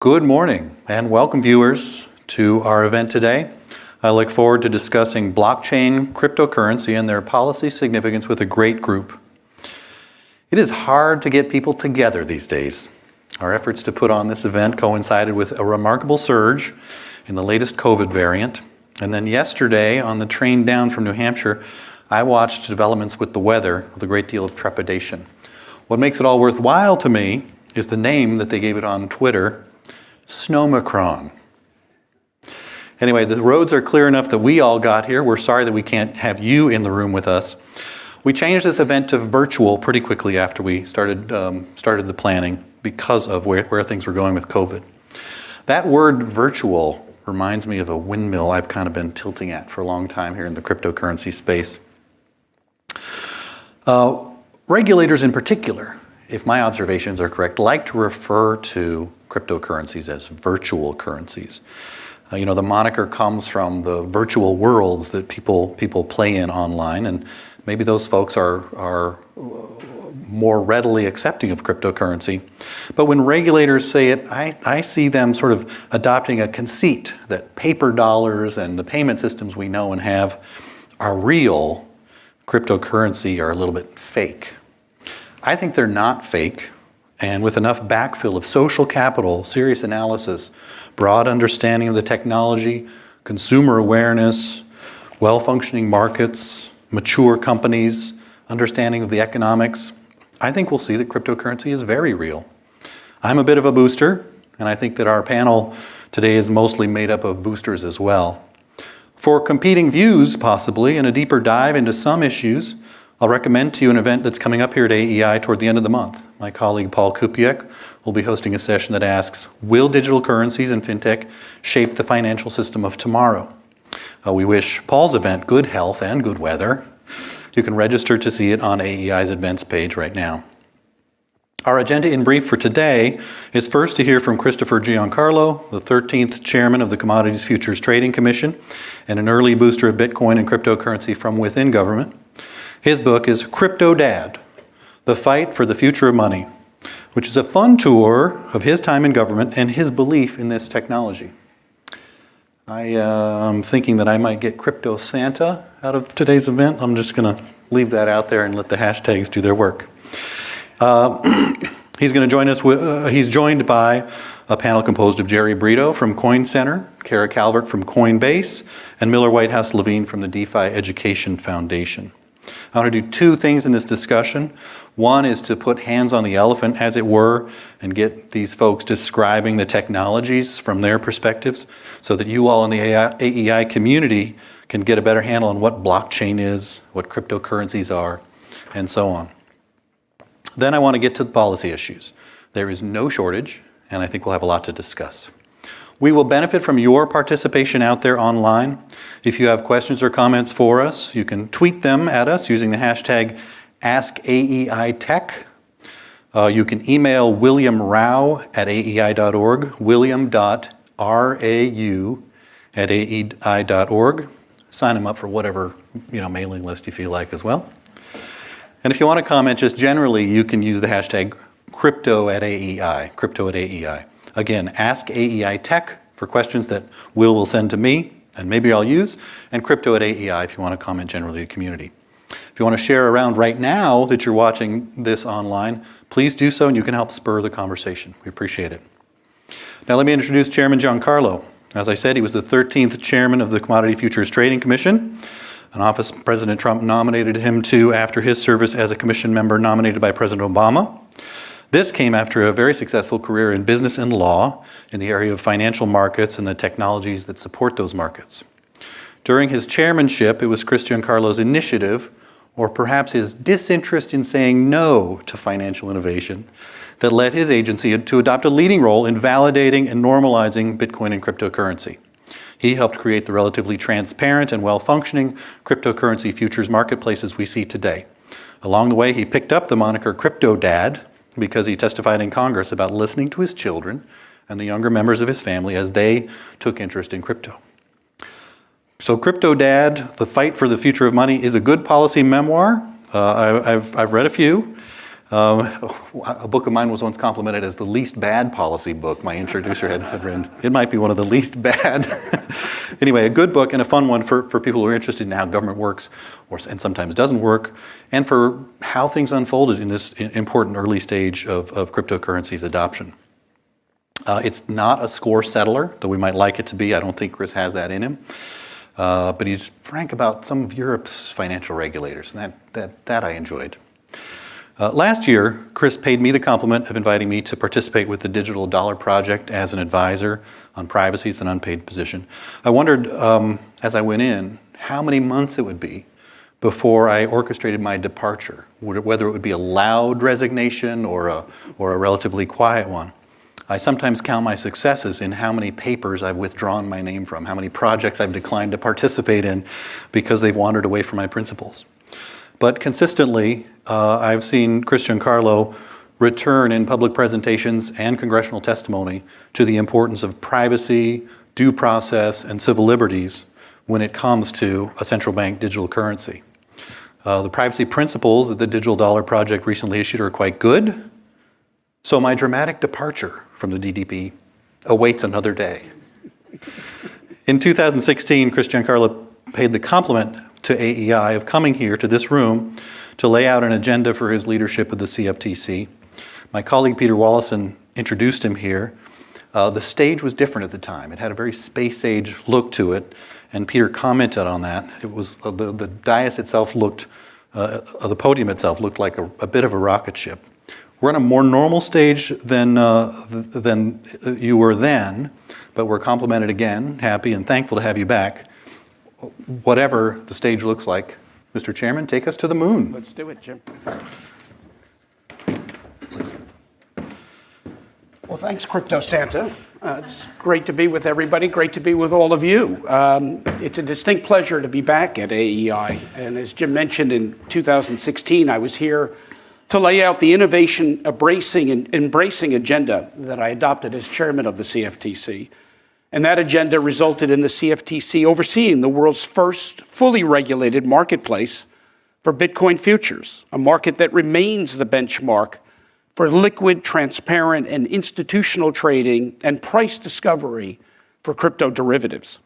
Good morning and welcome viewers to our event today. I look forward to discussing blockchain, cryptocurrency, and their policy significance with a great group. It is hard to get people together these days. Our efforts to put on this event coincided with a remarkable surge in the latest COVID variant. And then yesterday, on the train down from New Hampshire, I watched developments with the weather with a great deal of trepidation. What makes it all worthwhile to me is the name that they gave it on Twitter, Snowmicron. Anyway, the roads are clear enough that we all got here. We're sorry that we can't have you in the room with us. We changed this event to virtual pretty quickly after we started the planning because of where things were going with COVID. That word virtual reminds me of a windmill I've kind of been tilting at for a long time here in the cryptocurrency space. Regulators in particular, if my observations are correct, like to refer to cryptocurrencies as virtual currencies. The moniker comes from the virtual worlds that people play in online, and maybe those folks are more readily accepting of cryptocurrency. But when regulators say it, I see them sort of adopting a conceit that paper dollars and the payment systems we know and have are real. Cryptocurrency are a little bit fake. I think they're not fake, and with enough backfill of social capital, serious analysis, broad understanding of the technology, consumer awareness, well-functioning markets, mature companies, understanding of the economics, I think we'll see that cryptocurrency is very real. I'm a bit of a booster, and I think that our panel today is mostly made up of boosters as well. For competing views, possibly, and a deeper dive into some issues, I'll recommend to you an event that's coming up here at AEI toward the end of the month. My colleague Paul Kupiec will be hosting a session that asks, will digital currencies and fintech shape the financial system of tomorrow? We wish Paul's event good health and good weather. You can register to see it on AEI's events page right now. Our agenda in brief for today is first to hear from Christopher Giancarlo, the 13th chairman of the Commodities Futures Trading Commission and an early booster of Bitcoin and cryptocurrency from within government. His book is Crypto Dad, The Fight for the Future of Money, which is a fun tour of his time in government and his belief in this technology. I am thinking that I might get Crypto Santa out of today's event. I'm just going to leave that out there and let the hashtags do their work. He's going to join us. He's joined by a panel composed of Jerry Brito from Coin Center, Kara Calvert from Coinbase, and Miller Whitehouse-Levine from the DeFi Education Foundation. I want to do two things in this discussion. One is to put hands on the elephant, as it were, and get these folks describing the technologies from their perspectives so that you all in the AEI community can get a better handle on what blockchain is, what cryptocurrencies are, and so on. Then I want to get to the policy issues. There is no shortage, and I think we'll have a lot to discuss. We will benefit from your participation out there online. If you have questions or comments for us, you can tweet them at us using the hashtag AskAEITech. You can email William Rao at aei.org, william.rau@aei.org. Sign them up for whatever mailing list you feel like as well. And if you want to comment just generally, you can use the hashtag crypto@AEI, crypto@AEI. Again, Ask AEI Tech for questions that will send to me, and maybe I'll use, and crypto@AEI if you want to comment generally to the community. If you want to share around right now that you're watching this online, please do so, and you can help spur the conversation. We appreciate it. Now let me introduce Chairman Giancarlo. As I said, he was the 13th chairman of the Commodity Futures Trading Commission, an office President Trump nominated him to after his service as a commission member nominated by President Obama. This came after a very successful career in business and law in the area of financial markets and the technologies that support those markets. During his chairmanship, it was Chris Giancarlo's initiative, or perhaps his disinterest in saying no to financial innovation, that led his agency to adopt a leading role in validating and normalizing Bitcoin and cryptocurrency. He helped create the relatively transparent and well-functioning cryptocurrency futures marketplaces we see today. Along the way, he picked up the moniker Crypto Dad because he testified in Congress about listening to his children and the younger members of his family as they took interest in crypto. So Crypto Dad, The Fight for the Future of Money is a good policy memoir. I've read a few. A book of mine was once complimented as the least bad policy book my introducer had written. It might be one of the least bad. Anyway, a good book and a fun one for people who are interested in how government works and sometimes doesn't work, and for how things unfolded in this important early stage of cryptocurrencies adoption. It's not a score settler, though we might like it to be. I don't think Chris has that in him. But he's frank about some of Europe's financial regulators, and that I enjoyed. Last year, Chris paid me the compliment of inviting me to participate with the Digital Dollar Project as an advisor on privacy. It's an unpaid position. I wondered, as I went in, how many months it would be before I orchestrated my departure, whether it would be a loud resignation or a relatively quiet one. I sometimes count my successes in how many papers I've withdrawn my name from, how many projects I've declined to participate in because they've wandered away from my principles. But consistently, I've seen Giancarlo return in public presentations and congressional testimony to the importance of privacy, due process, and civil liberties when it comes to a central bank digital currency. The privacy principles that the Digital Dollar Project recently issued are quite good, so my dramatic departure from the DDP awaits another day. In 2016, Giancarlo paid the compliment to AEI of coming here to this room to lay out an agenda for his leadership of the CFTC. My colleague Peter Wallison introduced him here. The stage was different at the time. It had a very space age look to it, and Peter commented on that. It was the dais itself looked, the podium itself looked like a bit of a rocket ship. We're on a more normal stage than you were then, but we're complimented again, happy and thankful to have you back. Whatever the stage looks like, Mr. Chairman, take us to the moon. Let's do it, Jim. Please. Well, thanks, Crypto Santa. It's great to be with everybody, great to be with all of you. It's a distinct pleasure to be back at AEI. And as Jim mentioned, in 2016, I was here to lay out the innovation embracing agenda that I adopted as chairman of the CFTC. And that agenda resulted in the CFTC overseeing the world's first fully regulated marketplace for Bitcoin futures, a market that remains the benchmark for liquid, transparent, and institutional trading and price discovery for crypto derivatives.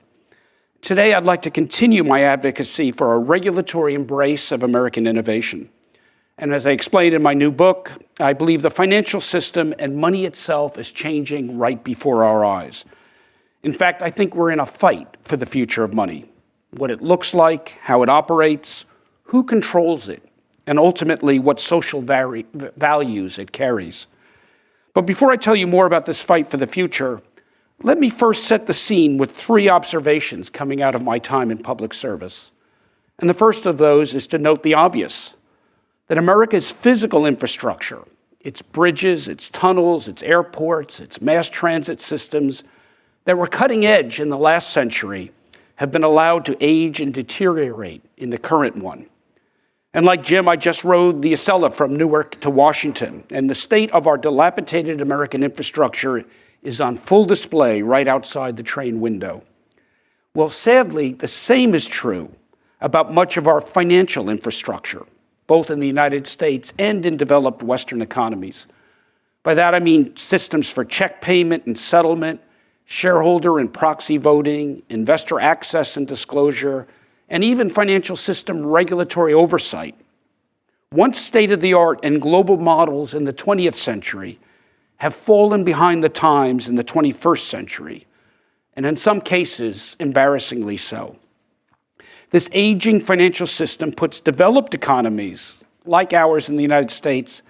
Today, I'd like to continue my advocacy for a regulatory embrace of American innovation. And as I explained in my new book, I believe the financial system and money itself is changing right before our eyes. In fact, I think we're in a fight for the future of money, what it looks like, how it operates, who controls it, and ultimately what social values it carries. But before I tell you more about this fight for the future, let me first set the scene with 3 observations coming out of my time in public service. And the first of those is to note the obvious, that America's physical infrastructure, its bridges, its tunnels, its airports, its mass transit systems, that were cutting edge in the last century have been allowed to age and deteriorate in the current one. And like Jim, I just rode the Acela from Newark to Washington, and the state of our dilapidated American infrastructure is on full display right outside the train window. Well, sadly, the same is true about much of our financial infrastructure, both in the United States and in developed Western economies. By that I mean systems for check payment and settlement, shareholder and proxy voting, investor access and disclosure, and even financial system regulatory oversight. Once state-of-the-art and global models in the 20th century have fallen behind the times in the 21st century, and in some cases, embarrassingly so. This aging financial system puts developed economies, like ours in the United States,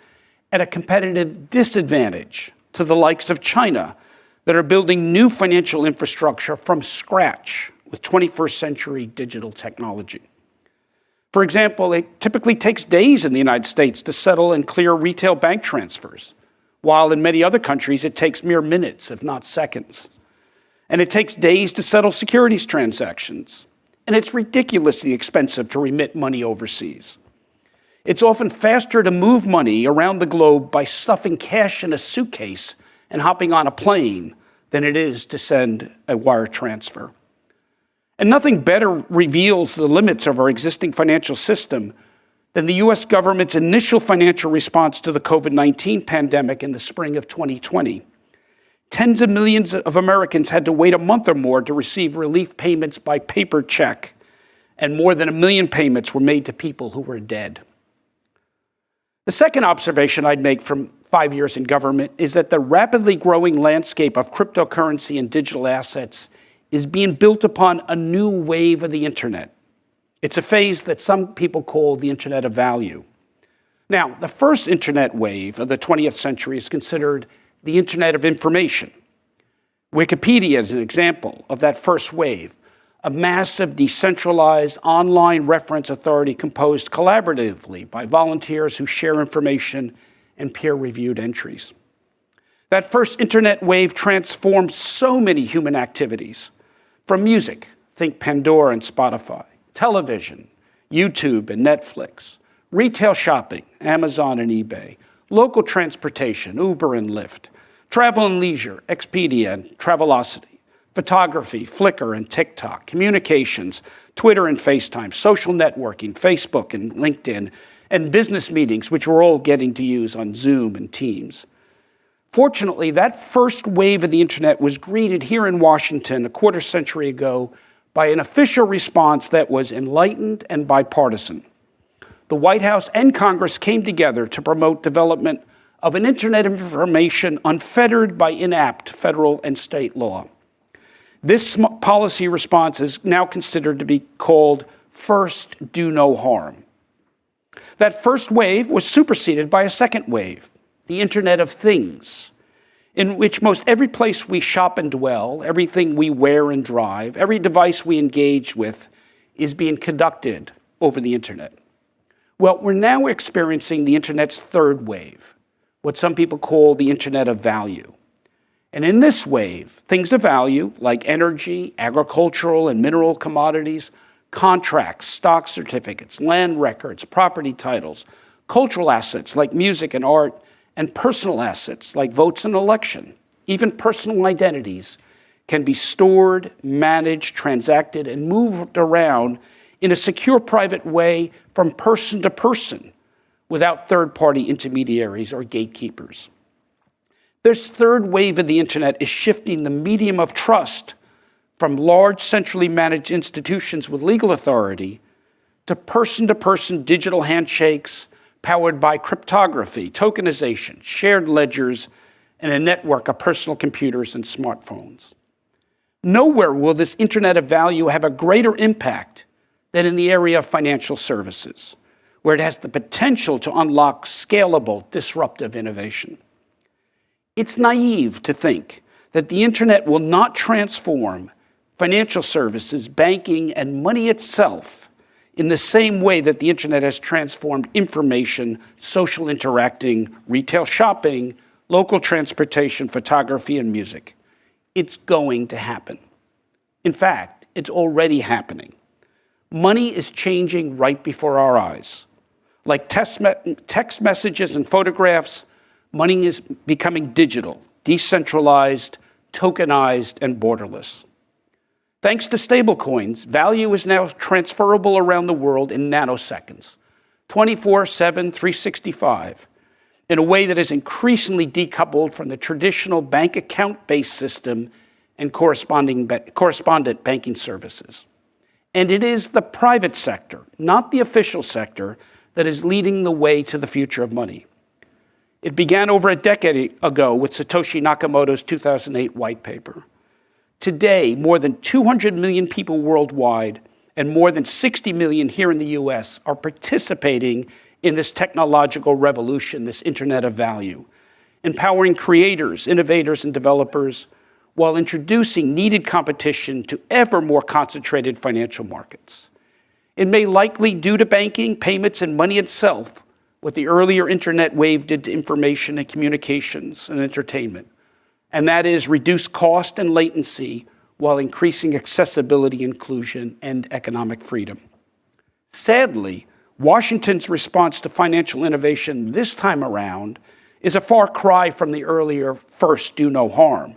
at a competitive disadvantage to the likes of China, that are building new financial infrastructure from scratch with 21st century digital technology. For example, it typically takes days in the United States to settle and clear retail bank transfers, while in many other countries it takes mere minutes, if not seconds. And it takes days to settle securities transactions. And it's ridiculously expensive to remit money overseas. It's often faster to move money around the globe by stuffing cash in a suitcase and hopping on a plane than it is to send a wire transfer. And nothing better reveals the limits of our existing financial system then the US government's initial financial response to the COVID-19 pandemic in the spring of 2020. Tens of millions of Americans had to wait a month or more to receive relief payments by paper check, and more than 1 million payments were made to people who were dead. The second observation I'd make from 5 years in government is that the rapidly growing landscape of cryptocurrency and digital assets is being built upon a new wave of the internet. It's a phase that some people call the Internet of Value. Now, the first internet wave of the 20th century is considered the Internet of Information. Wikipedia is an example of that first wave, a massive decentralized online reference authority composed collaboratively by volunteers who share information and peer-reviewed entries. That first internet wave transformed so many human activities, from music, think Pandora and Spotify, television, YouTube and Netflix, retail shopping, Amazon and eBay, local transportation, Uber and Lyft, travel and leisure, Expedia and Travelocity, photography, Flickr and TikTok, communications, Twitter and FaceTime, social networking, Facebook and LinkedIn, and business meetings, which we're all getting to use on Zoom and Teams. Fortunately, that first wave of the internet was greeted here in Washington a quarter century ago by an official response that was enlightened and bipartisan. The White House and Congress came together to promote development of an internet of information unfettered by inapt federal and state law. This policy response is now considered to be called First Do No Harm. That first wave was superseded by a second wave, the Internet of Things, in which most every place we shop and dwell, everything we wear and drive, every device we engage with is being conducted over the internet. Well, we're now experiencing the internet's third wave, what some people call the Internet of Value. And in this wave, things of value like energy, agricultural and mineral commodities, contracts, stock certificates, land records, property titles, cultural assets like music and art, and personal assets like votes and election, even personal identities, can be stored, managed, transacted, and moved around in a secure private way from person to person without third-party intermediaries or gatekeepers. This third wave of the internet is shifting the medium of trust from large centrally managed institutions with legal authority to person digital handshakes powered by cryptography, tokenization, shared ledgers, and a network of personal computers and smartphones. Nowhere will this Internet of Value have a greater impact than in the area of financial services, where it has the potential to unlock scalable, disruptive innovation. It's naive to think that the internet will not transform financial services, banking, and money itself in the same way that the internet has transformed information, social interacting, retail shopping, local transportation, photography, and music. It's going to happen. In fact, it's already happening. Money is changing right before our eyes. Like text messages and photographs, money is becoming digital, decentralized, tokenized, and borderless. Thanks to stablecoins, value is now transferable around the world in nanoseconds, 24/7, 365, in a way that is increasingly decoupled from the traditional bank account-based system and correspondent banking services. And it is the private sector, not the official sector, that is leading the way to the future of money. It began over a decade ago with Satoshi Nakamoto's 2008 white paper. Today, more than 200 million people worldwide and more than 60 million here in the US are participating in this technological revolution, this Internet of Value, empowering creators, innovators, and developers while introducing needed competition to ever more concentrated financial markets. It may likely do to banking, payments, and money itself what the earlier internet wave did to information and communications and entertainment, and that is reduce cost and latency while increasing accessibility, inclusion, and economic freedom. Sadly, Washington's response to financial innovation this time around is a far cry from the earlier first do no harm.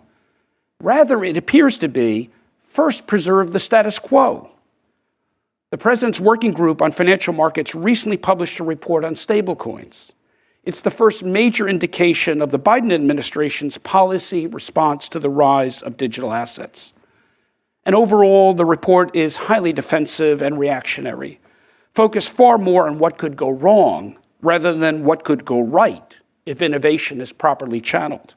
Rather, it appears to be first preserve the status quo. The President's Working Group on Financial Markets recently published a report on stablecoins. It's the first major indication of the Biden administration's policy response to the rise of digital assets. And overall, the report is highly defensive and reactionary, focused far more on what could go wrong rather than what could go right if innovation is properly channeled.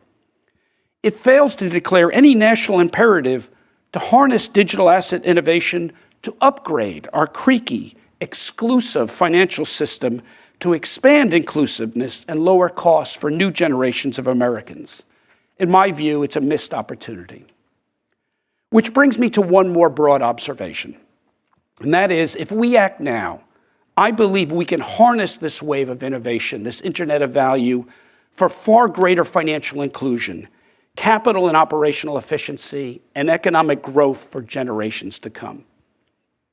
It fails to declare any national imperative to harness digital asset innovation to upgrade our creaky, exclusive financial system to expand inclusiveness and lower costs for new generations of Americans. In my view, it's a missed opportunity. Which brings me to one more broad observation, and that is, if we act now, I believe we can harness this wave of innovation, this Internet of Value, for far greater financial inclusion, capital and operational efficiency, and economic growth for generations to come.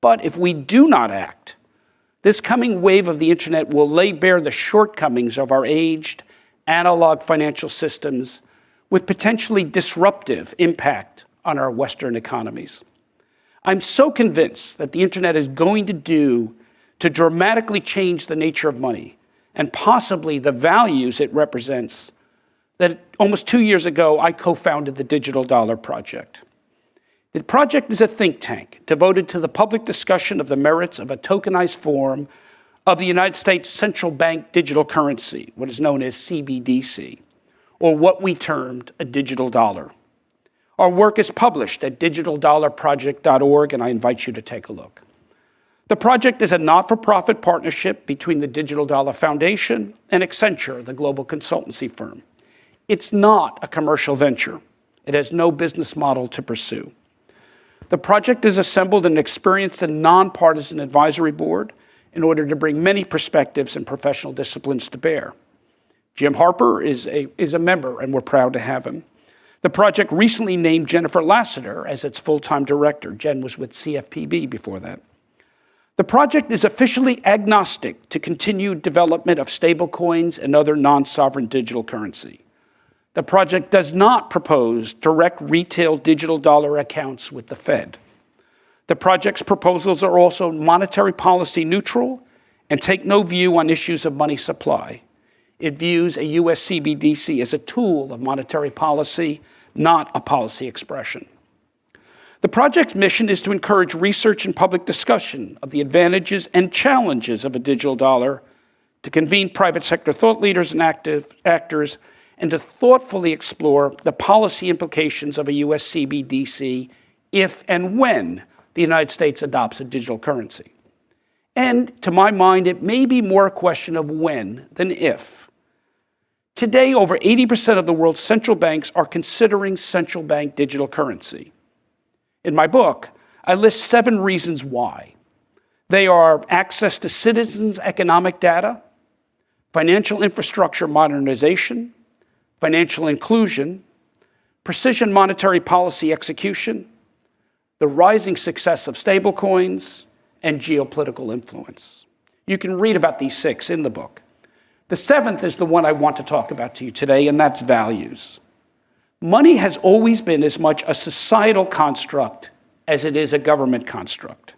But if we do not act, this coming wave of the Internet will lay bare the shortcomings of our aged, analog financial systems with potentially disruptive impact on our Western economies. I'm so convinced that the Internet is going to dramatically change the nature of money and possibly the values it represents that almost 2 years ago, I co-founded the Digital Dollar Project. The project is a think tank devoted to the public discussion of the merits of a tokenized form of the United States central bank digital currency, what is known as CBDC, or what we termed a digital dollar. Our work is published at digitaldollarproject.org, and I invite you to take a look. The project is a not-for-profit partnership between the Digital Dollar Foundation and Accenture, the global consultancy firm. It's not a commercial venture. It has no business model to pursue. The project has assembled an experienced and nonpartisan advisory board in order to bring many perspectives and professional disciplines to bear. Jim Harper is a member, and we're proud to have him. The project recently named Jennifer Lassiter as its full-time director. Jen was with CFPB before that. The project is officially agnostic to continued development of stablecoins and other non-sovereign digital currency. The project does not propose direct retail digital dollar accounts with the Fed. The project's proposals are also monetary policy neutral and take no view on issues of money supply. It views a U.S. CBDC as a tool of monetary policy, not a policy expression. The project's mission is to encourage research and public discussion of the advantages and challenges of a digital dollar, to convene private sector thought leaders and actors, and to thoughtfully explore the policy implications of a U.S. CBDC if and when the United States adopts a digital currency. And to my mind, it may be more a question of when than if. Today, over 80% of the world's central banks are considering central bank digital currency. In my book, I list 7 reasons why. They are access to citizens' economic data, financial infrastructure modernization, financial inclusion, precision monetary policy execution, the rising success of stablecoins, and geopolitical influence. You can read about these 6 in the book. The 7th is the one I want to talk about to you today, and that's values. Money has always been as much a societal construct as it is a government construct.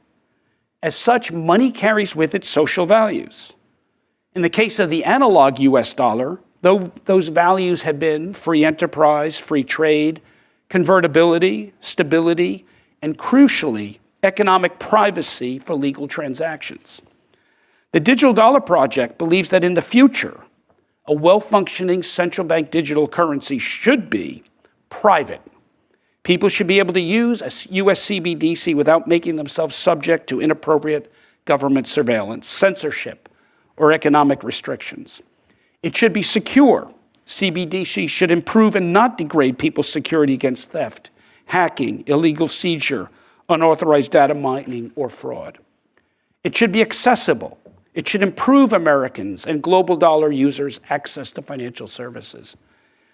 As such, money carries with it social values. In the case of the analog US dollar, though those values have been free enterprise, free trade, convertibility, stability, and crucially, economic privacy for legal transactions. The Digital Dollar Project believes that in the future, a well-functioning central bank digital currency should be private. People should be able to use a US CBDC without making themselves subject to inappropriate government surveillance, censorship, or economic restrictions. It should be secure. CBDC should improve and not degrade people's security against theft, hacking, illegal seizure, unauthorized data mining, or fraud. It should be accessible. It should improve Americans and global dollar users' access to financial services.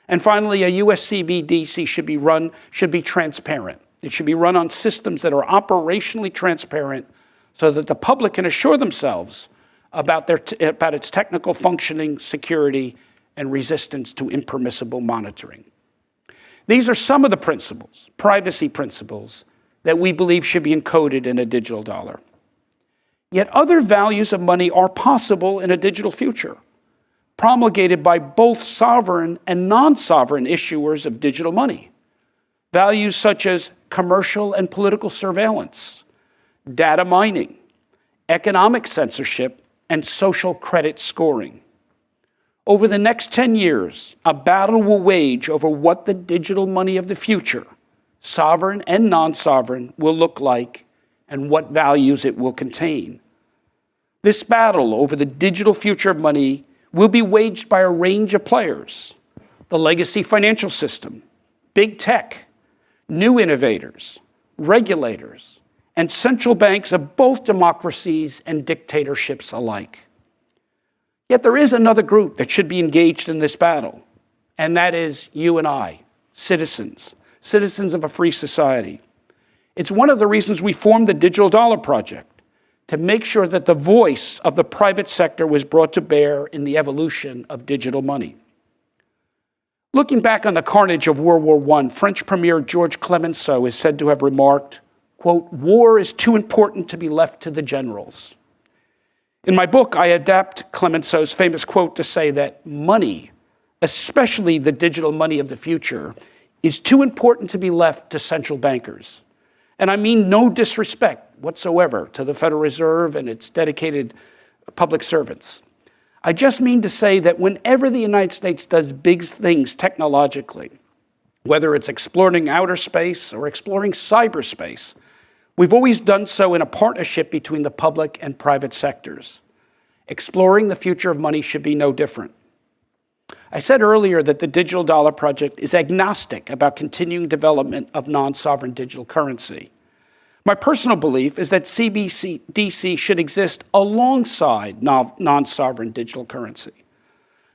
And finally, a US CBDC should be transparent. It should be run on systems that are operationally transparent so that the public can assure themselves about its technical functioning, security, and resistance to impermissible monitoring. These are some of the principles, privacy principles, that we believe should be encoded in a digital dollar. Yet other values of money are possible in a digital future, promulgated by both sovereign and non-sovereign issuers of digital money. Values such as commercial and political surveillance, data mining, economic censorship, and social credit scoring. Over the next 10 years, a battle will wage over what the digital money of the future, sovereign and non-sovereign, will look like and what values it will contain. This battle over the digital future of money will be waged by a range of players: the legacy financial system, big tech, new innovators, regulators, and central banks of both democracies and dictatorships alike. Yet there is another group that should be engaged in this battle, and that is you and I, citizens of a free society. It's one of the reasons we formed the Digital Dollar Project, to make sure that the voice of the private sector was brought to bear in the evolution of digital money. Looking back on the carnage of World War I, French Premier Georges Clemenceau is said to have remarked, quote, "War is too important to be left to the generals." In my book, I adapt Clemenceau's famous quote to say that money, especially the digital money of the future, is too important to be left to central bankers. And I mean no disrespect whatsoever to the Federal Reserve and its dedicated public servants. I just mean to say that whenever the United States does big things technologically, whether it's exploring outer space or exploring cyberspace, we've always done so in a partnership between the public and private sectors. Exploring the future of money should be no different. I said earlier that the Digital Dollar Project is agnostic about continuing development of non-sovereign digital currency. My personal belief is that CBDC should exist alongside non-sovereign digital currency.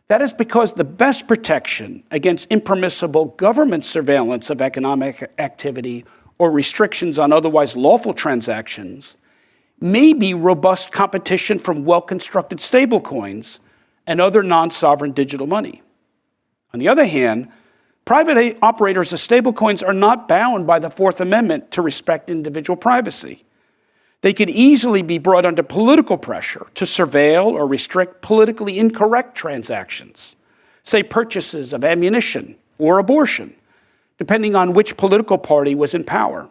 That is because the best protection against impermissible government surveillance of economic activity or restrictions on otherwise lawful transactions may be robust competition from well-constructed stablecoins and other non-sovereign digital money. On the other hand, private operators of stablecoins are not bound by the Fourth Amendment to respect individual privacy. They could easily be brought under political pressure to surveil or restrict politically incorrect transactions, say purchases of ammunition or abortion, depending on which political party was in power.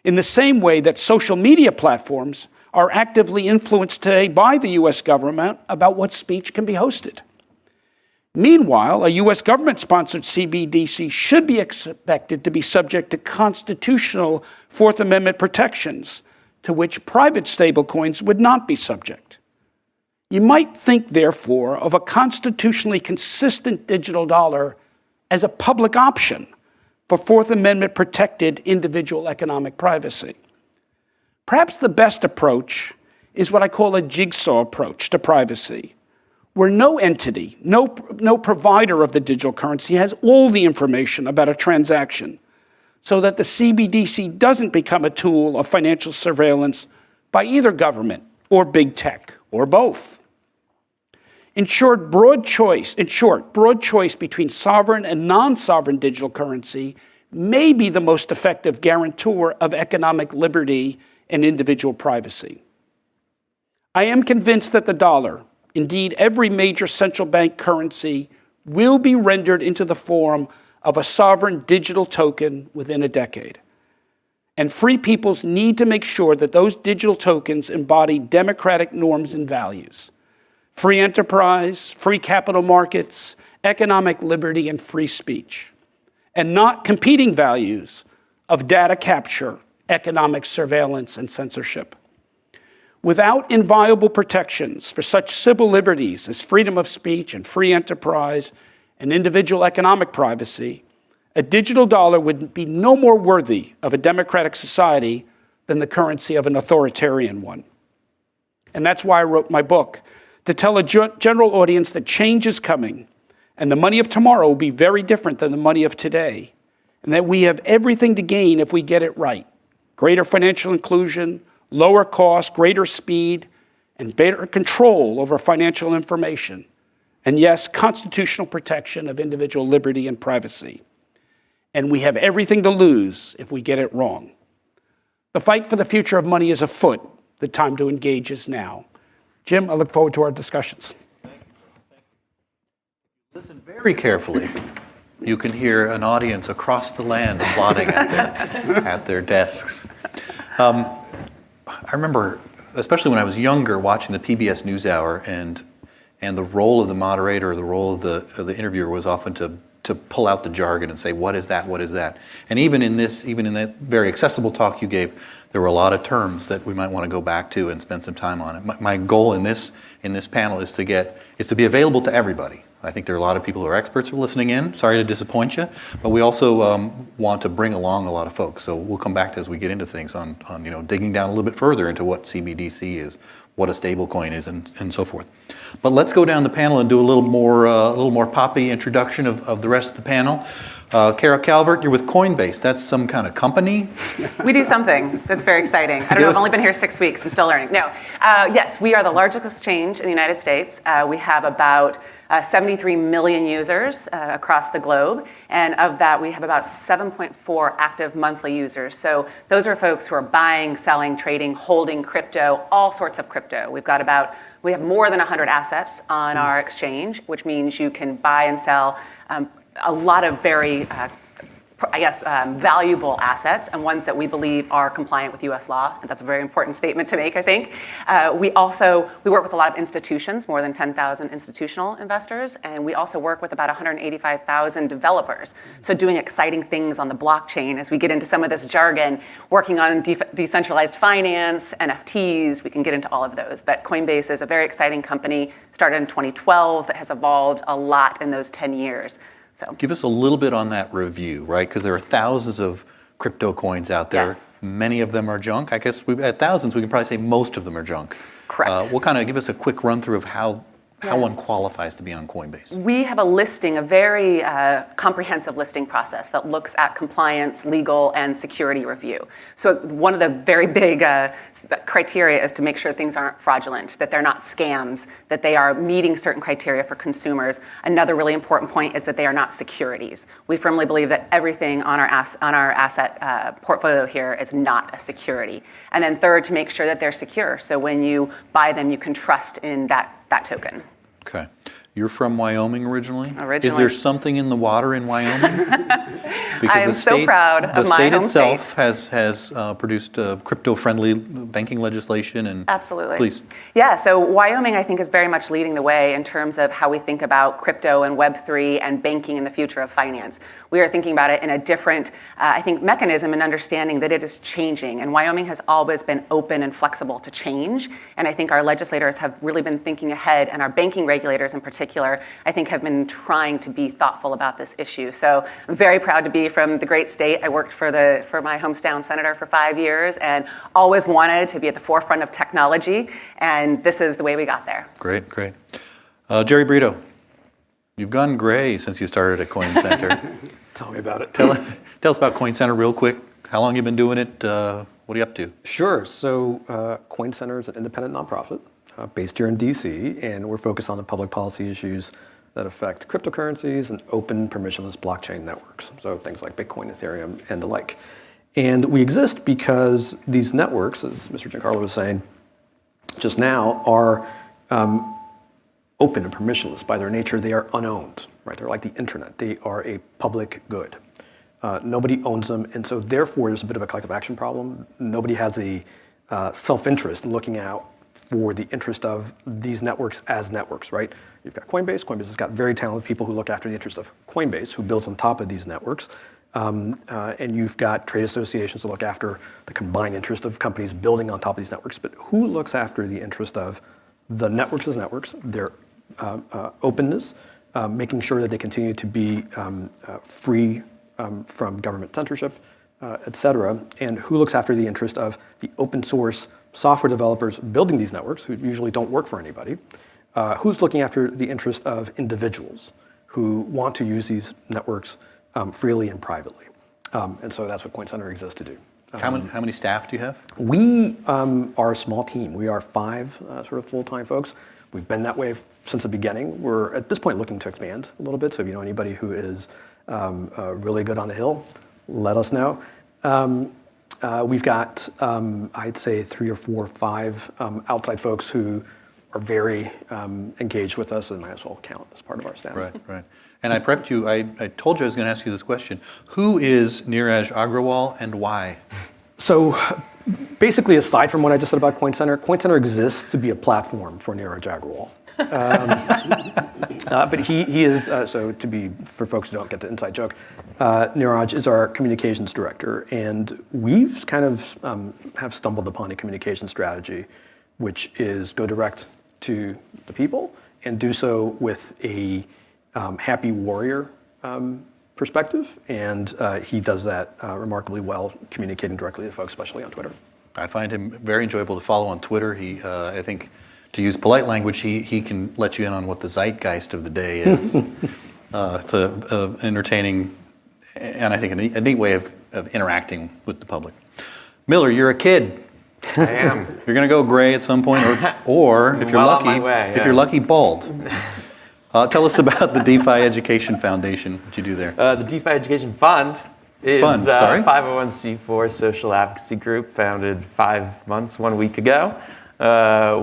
In the same way that social media platforms are actively influenced today by the U.S. government about what speech can be hosted. Meanwhile, a U.S. government-sponsored CBDC should be expected to be subject to constitutional Fourth Amendment protections, to which private stablecoins would not be subject. You might think, therefore, of a constitutionally consistent digital dollar as a public option for Fourth Amendment-protected individual economic privacy. Perhaps the best approach is what I call a jigsaw approach to privacy, where no entity, no provider of the digital currency has all the information about a transaction, so that the CBDC doesn't become a tool of financial surveillance by either government or big tech, or both. In short, broad choice between sovereign and non-sovereign digital currency may be the most effective guarantor of economic liberty and individual privacy. I am convinced that the dollar, indeed every major central bank currency, will be rendered into the form of a sovereign digital token within a decade. And free peoples need to make sure that those digital tokens embody democratic norms and values: free enterprise, free capital markets, economic liberty, and free speech, and not competing values of data capture, economic surveillance, and censorship. Without inviolable protections for such civil liberties as freedom of speech and free enterprise and individual economic privacy, a digital dollar would be no more worthy of a democratic society than the currency of an authoritarian one. And that's why I wrote my book, to tell a general audience that change is coming, and the money of tomorrow will be very different than the money of today, and that we have everything to gain if we get it right: greater financial inclusion, lower cost, greater speed, and better control over financial information, and yes, constitutional protection of individual liberty and privacy. And we have everything to lose if we get it wrong. The fight for the future of money is afoot. The time to engage is now. Jim, I look forward to our discussions. Listen very carefully. You can hear an audience across the land applauding at their desks. I remember, especially when I was younger, watching the PBS NewsHour, and the role of the moderator, the role of the interviewer was often to pull out the jargon and say, what is that, what is that? And even in that very accessible talk you gave, there were a lot of terms that we might want to go back to and spend some time on it. My goal in this panel is to be available to everybody. I think there are a lot of people who are experts who are listening in. Sorry to disappoint you, but we also want to bring along a lot of folks. So we'll come back to as we get into things on digging down a little bit further into what CBDC is, what a stablecoin is, and so forth. But let's go down the panel and do a little more poppy introduction of the rest of the panel. Kara Calvert, you're with Coinbase. That's some kind of company? We do something that's very exciting. I don't know, I've only been here 6 weeks. I'm still learning. No. Yes, we are the largest exchange in the United States. We have about 73 million users across the globe. And of that, we have about 7.4 active monthly users. So those are folks who are buying, selling, trading, holding crypto, all sorts of crypto. We have more than 100 assets on our exchange, which means you can buy and sell a lot of very, valuable assets, and ones that we believe are compliant with U.S. law. And that's a very important statement to make, I think. We work with a lot of institutions, more than 10,000 institutional investors, and we also work with about 185,000 developers. So doing exciting things on the blockchain as we get into some of this jargon, working on decentralized finance, NFTs, we can get into all of those. But Coinbase is a very exciting company, started in 2012, that has evolved a lot in those 10 years. So give us a little bit on that review, right? Because there are thousands of crypto coins out there. Yes. Many of them are junk. I guess at thousands, we can probably say most of them are junk. Correct. We'll kind of give us a quick run through of how one qualifies to be on Coinbase. We have a very comprehensive listing process that looks at compliance, legal, and security review. So one of the very big criteria is to make sure things aren't fraudulent, that they're not scams, that they are meeting certain criteria for consumers. Another really important point is that they are not securities. We firmly believe that everything on our asset portfolio here is not a security. And then third, to make sure that they're secure. So when you buy them, you can trust in that token. Okay. You're from Wyoming originally? Originally. Is there something in the water in Wyoming? I am so proud of my home state. The state itself has produced crypto-friendly banking legislation. And absolutely. Please. Yeah, so Wyoming, I think, is very much leading the way in terms of how we think about crypto and Web3 and banking in the future of finance. We are thinking about it in a different, mechanism and understanding that it is changing. And Wyoming has always been open and flexible to change. And I think our legislators have really been thinking ahead, and our banking regulators in particular, I think, have been trying to be thoughtful about this issue. So I'm very proud to be from the great state. I worked for my hometown senator for 5 years and always wanted to be at the forefront of technology. And this is the way we got there. Great. Jerry Brito, you've gone gray since you started at Coin Center. Tell me about it. Tell us about Coin Center real quick. How long have you been doing it? What are you up to? Sure. So Coin Center is an independent nonprofit based here in DC, and we're focused on the public policy issues that affect cryptocurrencies and open permissionless blockchain networks. So things like Bitcoin, Ethereum, and the like. And we exist because these networks, as Mr. Giancarlo was saying just now, are open and permissionless by their nature. They are unowned, right? They're like the internet. They are a public good. Nobody owns them, and so therefore there's a bit of a collective action problem. Nobody has a self-interest in looking out for the interest of these networks as networks, right? You've got Coinbase. Coinbase has got very talented people who look after the interest of Coinbase, who builds on top of these networks. And you've got trade associations that look after the combined interest of companies building on top of these networks. But who looks after the interest of the networks as networks, their openness, making sure that they continue to be free from government censorship, et cetera, and who looks after the interest of the open source software developers building these networks, who usually don't work for anybody, who's looking after the interest of individuals who want to use these networks freely and privately. And so that's what Coin Center exists to do. How many staff do you have? We are a small team. We are 5 sort of full-time folks. We've been that way since the beginning. We're at this point looking to expand a little bit. So if you know anybody who is really good on the Hill, let us know. we've got, I'd say, 3 or 4 or 5 outside folks who are very engaged with us and might as well count as part of our staff. Right. And I prepped you, I told you I was going to ask you this question. Who is Neeraj Agrawal and why? So basically, aside from what I just said about CoinCenter exists to be a platform for Neeraj Agrawal. But he is, for folks who don't get the inside joke, Neeraj is our communications director, and we've kind of have stumbled upon a communication strategy, which is go direct to the people and do so with a happy warrior perspective, and he does that remarkably well, communicating directly to folks, especially on Twitter. I find him very enjoyable to follow on Twitter. He, I think, to use polite language, he can let you in on what the zeitgeist of the day is. It's a entertaining and I think a neat way of interacting with the public. Miller, you're a kid. I am. You're going to go gray at some point, or if you're well lucky, on my way, if you're lucky, bald. Tell us about the DeFi Education Foundation. What you do there? The DeFi Education Fund is a 501c4 social advocacy group founded 5 months, 1 week ago.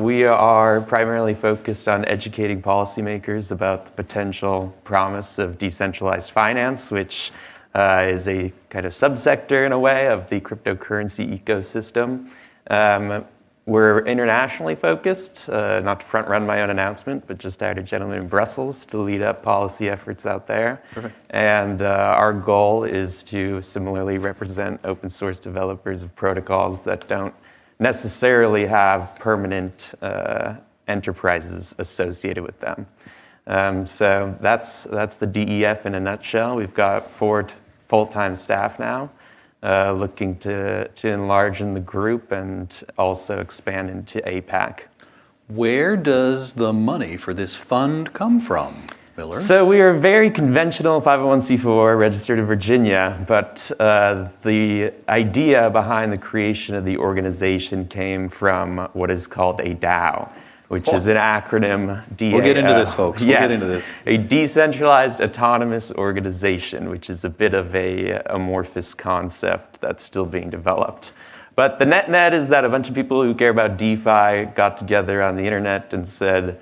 We are primarily focused on educating policymakers about the potential promise of decentralized finance, which is a kind of subsector in a way of the cryptocurrency ecosystem. We're internationally focused, not to front run my own announcement, but just hired a gentleman in Brussels to lead up policy efforts out there. Perfect. And our goal is to similarly represent open source developers of protocols that don't necessarily have permanent enterprises associated with them. So that's the DEF in a nutshell. We've got 4 full-time staff now. Looking to enlarge in the group and also expand into APAC. Where does the money for this fund come from, Miller? So we are very conventional 501c4 registered in Virginia, but the idea behind the creation of the organization came from what is called a DAO, which is an acronym, DAO. We'll get into this, folks. We'll get into this. A decentralized autonomous organization, which is a bit of a amorphous concept that's still being developed. But the net is that a bunch of people who care about DeFi got together on the internet and said,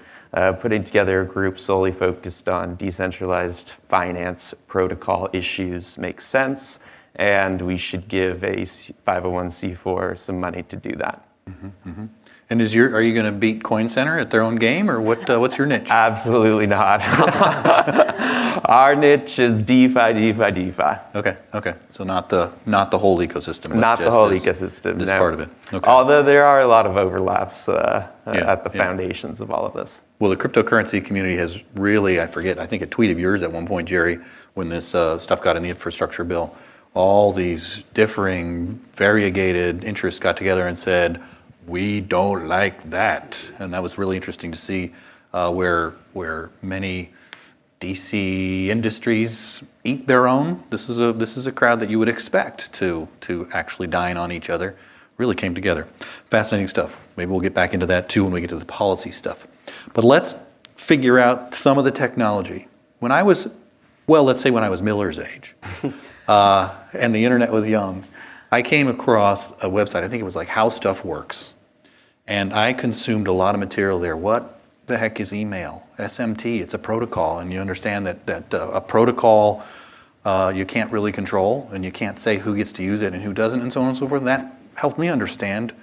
putting together a group solely focused on decentralized finance protocol issues makes sense, and we should give a 501c4 some money to do that. Mm-hmm, mm-hmm. And are you going to beat CoinCenter at their own game, or what's your niche? Absolutely not. Our niche is DeFi. Okay. So not the whole ecosystem. Not the whole ecosystem. This no. part of it. Okay. Although there are a lot of overlaps at the foundations of all of this. Well, the cryptocurrency community has really, I think a tweet of yours at one point, Jerry, when this stuff got in the infrastructure bill, all these differing, variegated interests got together and said, we don't like that. And that was really interesting to see where many DC industries eat their own. This is a crowd that you would expect to actually dine on each other. Really came together. Fascinating stuff. Maybe we'll get back into that too when we get to the policy stuff. But let's figure out some of the technology. Let's say when I was Miller's age, and the internet was young, I came across a website, I think it was like How Stuff Works. And I consumed a lot of material there. What the heck is email? SMT, it's a protocol. And you understand that a protocol you can't really control, and you can't say who gets to use it and who doesn't, and so on and so forth. And that helped me understand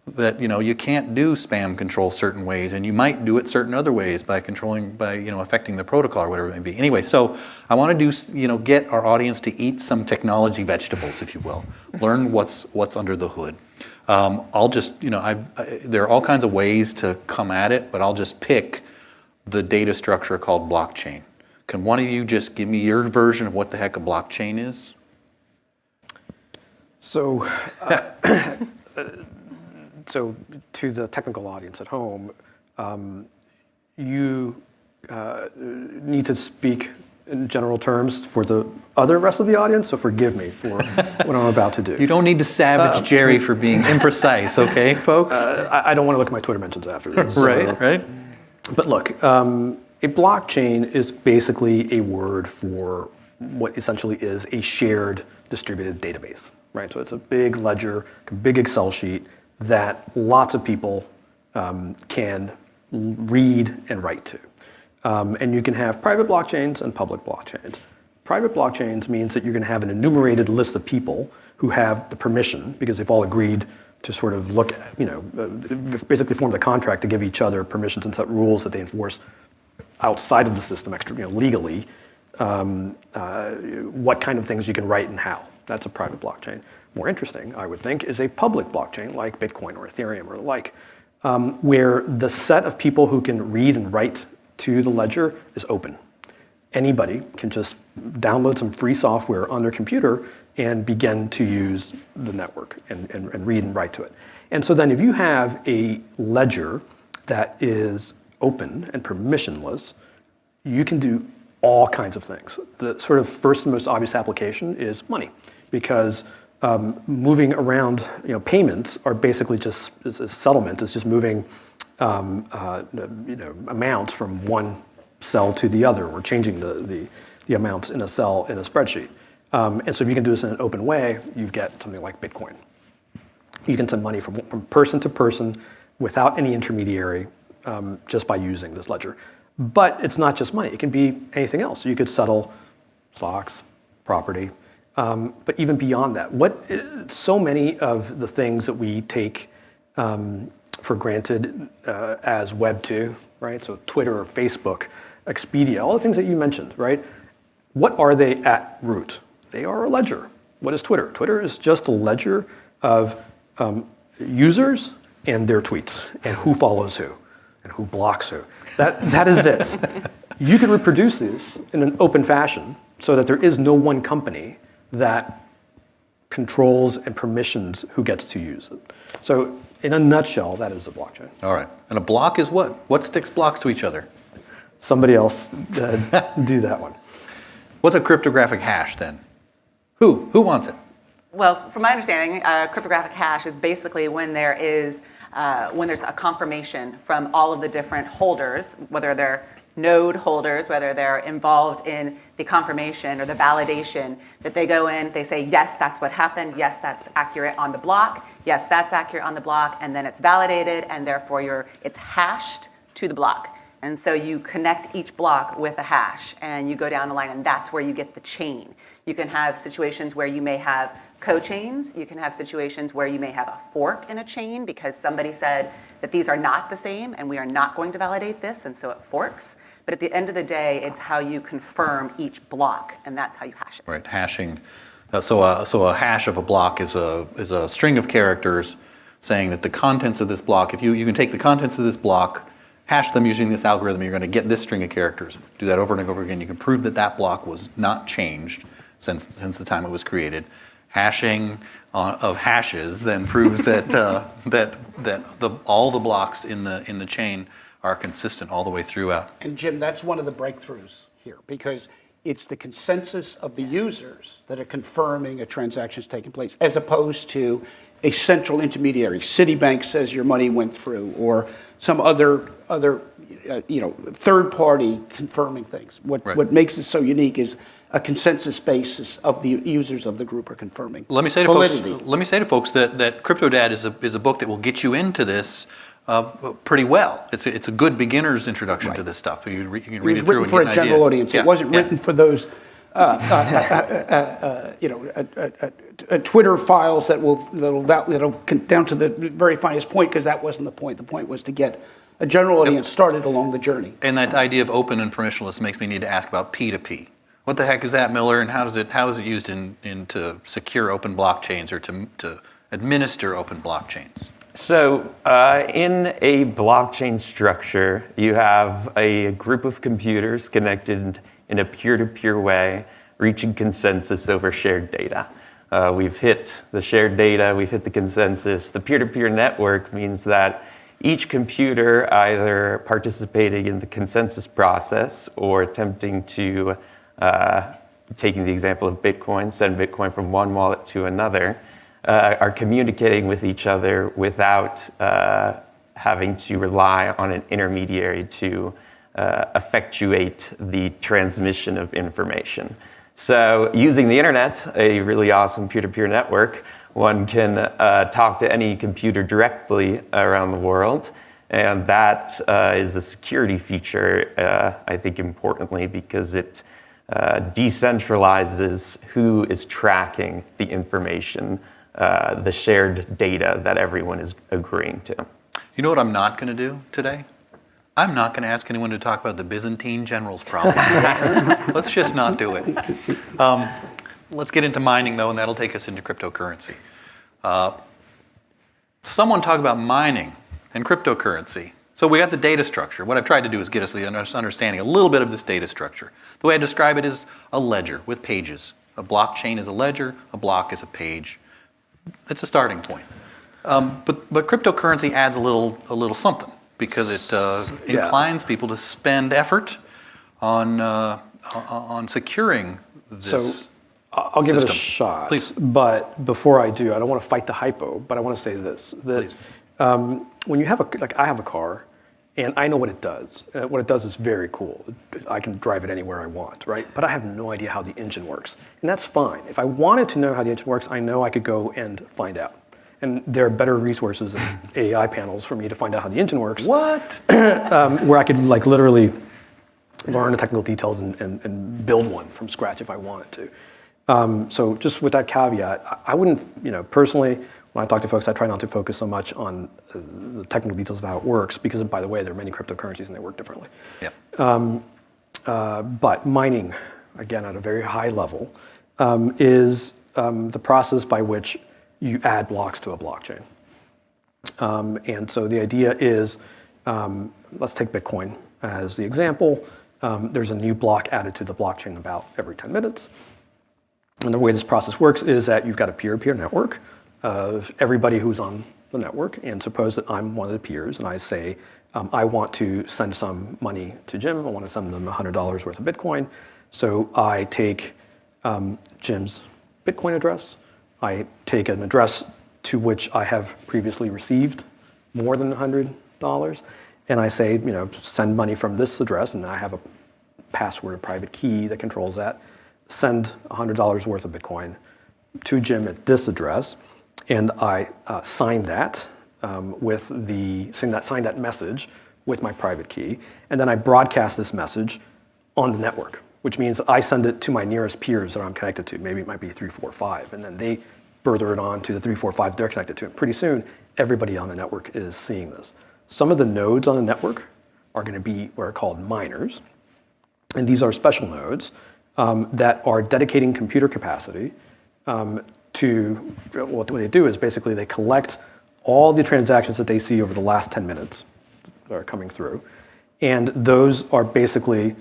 that you can't do spam control certain ways, and you might do it certain other ways by affecting the protocol or whatever it may be. Anyway, so I want to get our audience to eat some technology vegetables, if you will, learn what's under the hood. I'll just there are all kinds of ways to come at it, but I'll just pick the data structure called blockchain. Can one of you just give me your version of what the heck a blockchain is? So. So to the technical audience at home, you need to speak in general terms for the rest of the audience, so forgive me for what I'm about to do. You don't need to savage Jerry for being imprecise, okay, folks? I don't want to look at my Twitter mentions after this. Right. But look, a blockchain is basically a word for what essentially is a shared distributed database. right? So it's a big ledger, a big Excel sheet that lots of people can read and write to. And you can have private blockchains and public blockchains. Private blockchains means that you're going to have an enumerated list of people who have the permission, because they've all agreed to sort of look at, basically form the contract to give each other permissions and set rules that they enforce outside of the system, legally, what kind of things you can write and how. That's a private blockchain. More interesting, I would think, is a public blockchain like Bitcoin or Ethereum or the like, where the set of people who can read and write to the ledger is open. Anybody can just download some free software on their computer and begin to use the network and read and write to it. And so then if you have a ledger that is open and permissionless, you can do all kinds of things. The sort of first and most obvious application is money, because moving around, payments are basically just settlement. It's just moving, amounts from one cell to the other, or changing the amounts in a cell in a spreadsheet. And so if you can do this in an open way, you get something like Bitcoin. You can send money from person to person without any intermediary, just by using this ledger. But it's not just money. It can be anything else. You could settle stocks, property, but even beyond that. So many of the things that we take for granted as Web 2, right? So Twitter or Facebook, Expedia, all the things that you mentioned, right? What are they at root? They are a ledger. What is Twitter? Twitter is just a ledger of users and their tweets, and who follows who, and who blocks who. That is it. You can reproduce these in an open fashion so that there is no one company that controls and permissions who gets to use it. So in a nutshell, that is a blockchain. All right. And a block is what? What sticks blocks to each other? Somebody else do that one. What's a cryptographic hash then? Who wants it? Well, from my understanding, cryptographic hash is basically when there's a confirmation from all of the different holders, whether they're node holders, whether they're involved in the confirmation or the validation, that they go in, they say, yes, that's what happened, yes, that's accurate on the block, yes, that's accurate on the block, and then it's validated, and therefore it's hashed to the block. And so you connect each block with a hash, and you go down the line, and that's where you get the chain. You can have situations where you may have co-chains. You can have situations where you may have a fork in a chain because somebody said that these are not the same, and we are not going to validate this, and so it forks. But at the end of the day, it's how you confirm each block, and that's how you hash it. Right, hashing. So a hash of a block is a string of characters saying that the contents of this block, if you can take the contents of this block, hash them using this algorithm, you're going to get this string of characters. Do that over and over again. You can prove that that block was not changed since the time it was created. Hashing of hashes then proves that all the blocks in the chain are consistent all the way throughout. And Jim, that's one of the breakthroughs here, because it's the consensus of the users that are confirming a transaction is taking place, as opposed to a central intermediary. Citibank says your money went through, or some other third party confirming things. What makes it so unique is a consensus basis of the users of the group are confirming. Let me say to folks that CryptoDad is a book that will get you into this pretty well. It's a good beginner's introduction to this stuff. You can read it through and get an idea. It was written for a general audience. It wasn't written for those Twitter files that'll down to the very finest point, because that wasn't the point. The point was to get a general audience started along the journey. And that idea of open and permissionless makes me need to ask about P2P. What the heck is that, Miller, and how is it used to secure open blockchains or to administer open blockchains? So in a blockchain structure, you have a group of computers connected in a peer-to-peer way, reaching consensus over shared data. We've hit the shared data, we've hit the consensus. The peer-to-peer network means that each computer either participating in the consensus process or attempting to, taking the example of Bitcoin, send Bitcoin from one wallet to another, are communicating with each other without having to rely on an intermediary to effectuate the transmission of information. So using the internet, a really awesome peer-to-peer network, one can talk to any computer directly around the world. And that is a security feature, I think importantly, because it decentralizes who is tracking the information, the shared data that everyone is agreeing to. You know what I'm not going to do today? I'm not going to ask anyone to talk about the Byzantine generals problem. Let's just not do it. Let's get into mining, though, and that'll take us into cryptocurrency. Someone talk about mining and cryptocurrency. So we got the data structure. What I've tried to do is get us the understanding a little bit of this data structure. The way I describe it is a ledger with pages. A blockchain is a ledger, a block is a page. It's a starting point. But cryptocurrency adds a little something because it inclines people to spend effort on securing this. So I'll give system. it a shot. Please. But before I do, I don't want to fight the hypo, but I want to say this. That when you have I have a car, and I know what it does. What it does is very cool. I can drive it anywhere I want, right? But I have no idea how the engine works. And that's fine. If I wanted to know how the engine works, I know I could go and find out. And there are better resources than AI panels for me to find out how the engine works. What? Where I could literally learn the technical details and build one from scratch if I wanted to. So just with that caveat, I wouldn't, personally, when I talk to folks, I try not to focus so much on the technical details of how it works, because, by the way, there are many cryptocurrencies and they work differently. Yep. But mining, again, at a very high level, is the process by which you add blocks to a blockchain. And so the idea is, let's take Bitcoin as the example. There's a new block added to the blockchain about every 10 minutes. And the way this process works is that you've got a peer-to-peer network of everybody who's on the network. And suppose that I'm one of the peers, and I say, I want to send some money to Jim. I want to send them $100 worth of Bitcoin. So I take Jim's Bitcoin address. I take an address to which I have previously received more than $100. And I say, send money from this address, and I have a password, a private key that controls that. Send $100 worth of Bitcoin to Jim at this address, and I sign that sign that message with my private key, and then I broadcast this message on the network, which means I send it to my nearest peers that I'm connected to. Maybe it might be 3, 4, 5, and then they further it on to the 3, 4, 5 they're connected to. And pretty soon, everybody on the network is seeing this. Some of the nodes on the network are going to be what are called miners, and these are special nodes that are dedicating computer capacity to what they do is basically they collect all the transactions that they see over the last 10 minutes that are coming through. And those are basically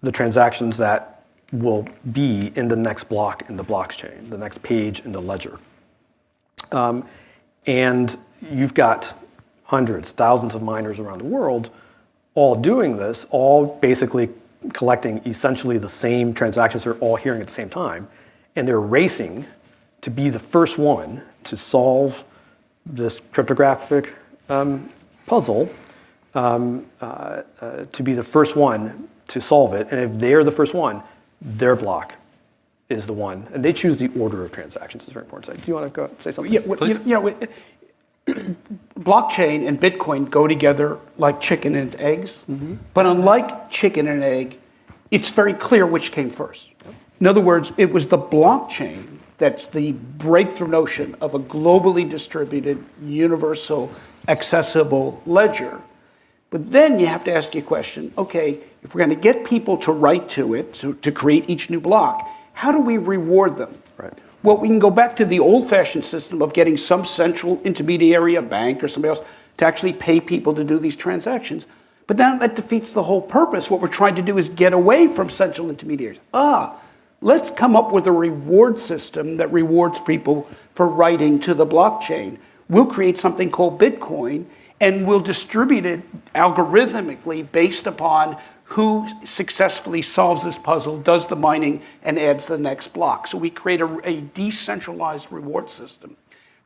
the transactions that will be in the next block in the blockchain, the next page in the ledger. And you've got hundreds, thousands of miners around the world all doing this, all basically collecting essentially the same transactions they're all hearing at the same time. And they're racing to be the first one to solve this cryptographic puzzle, to be the first one to solve it. And if they're the first one, their block is the one. And they choose the order of transactions. It's very important. Do you want to go say something? Yeah, blockchain and Bitcoin go together like chicken and eggs. Mm-hmm. But unlike chicken and egg, it's very clear which came first. In other words, it was the blockchain that's the breakthrough notion of a globally distributed, universal, accessible ledger. But then you have to ask your question, okay, if we're going to get people to write to it, to create each new block, how do we reward them? Right. Well, we can go back to the old-fashioned system of getting some central intermediary, a bank or somebody else, to actually pay people to do these transactions. But then that defeats the whole purpose. What we're trying to do is get away from central intermediaries. Let's come up with a reward system that rewards people for writing to the blockchain. We'll create something called Bitcoin, and we'll distribute it algorithmically based upon who successfully solves this puzzle, does the mining, and adds the next block. So we create a decentralized reward system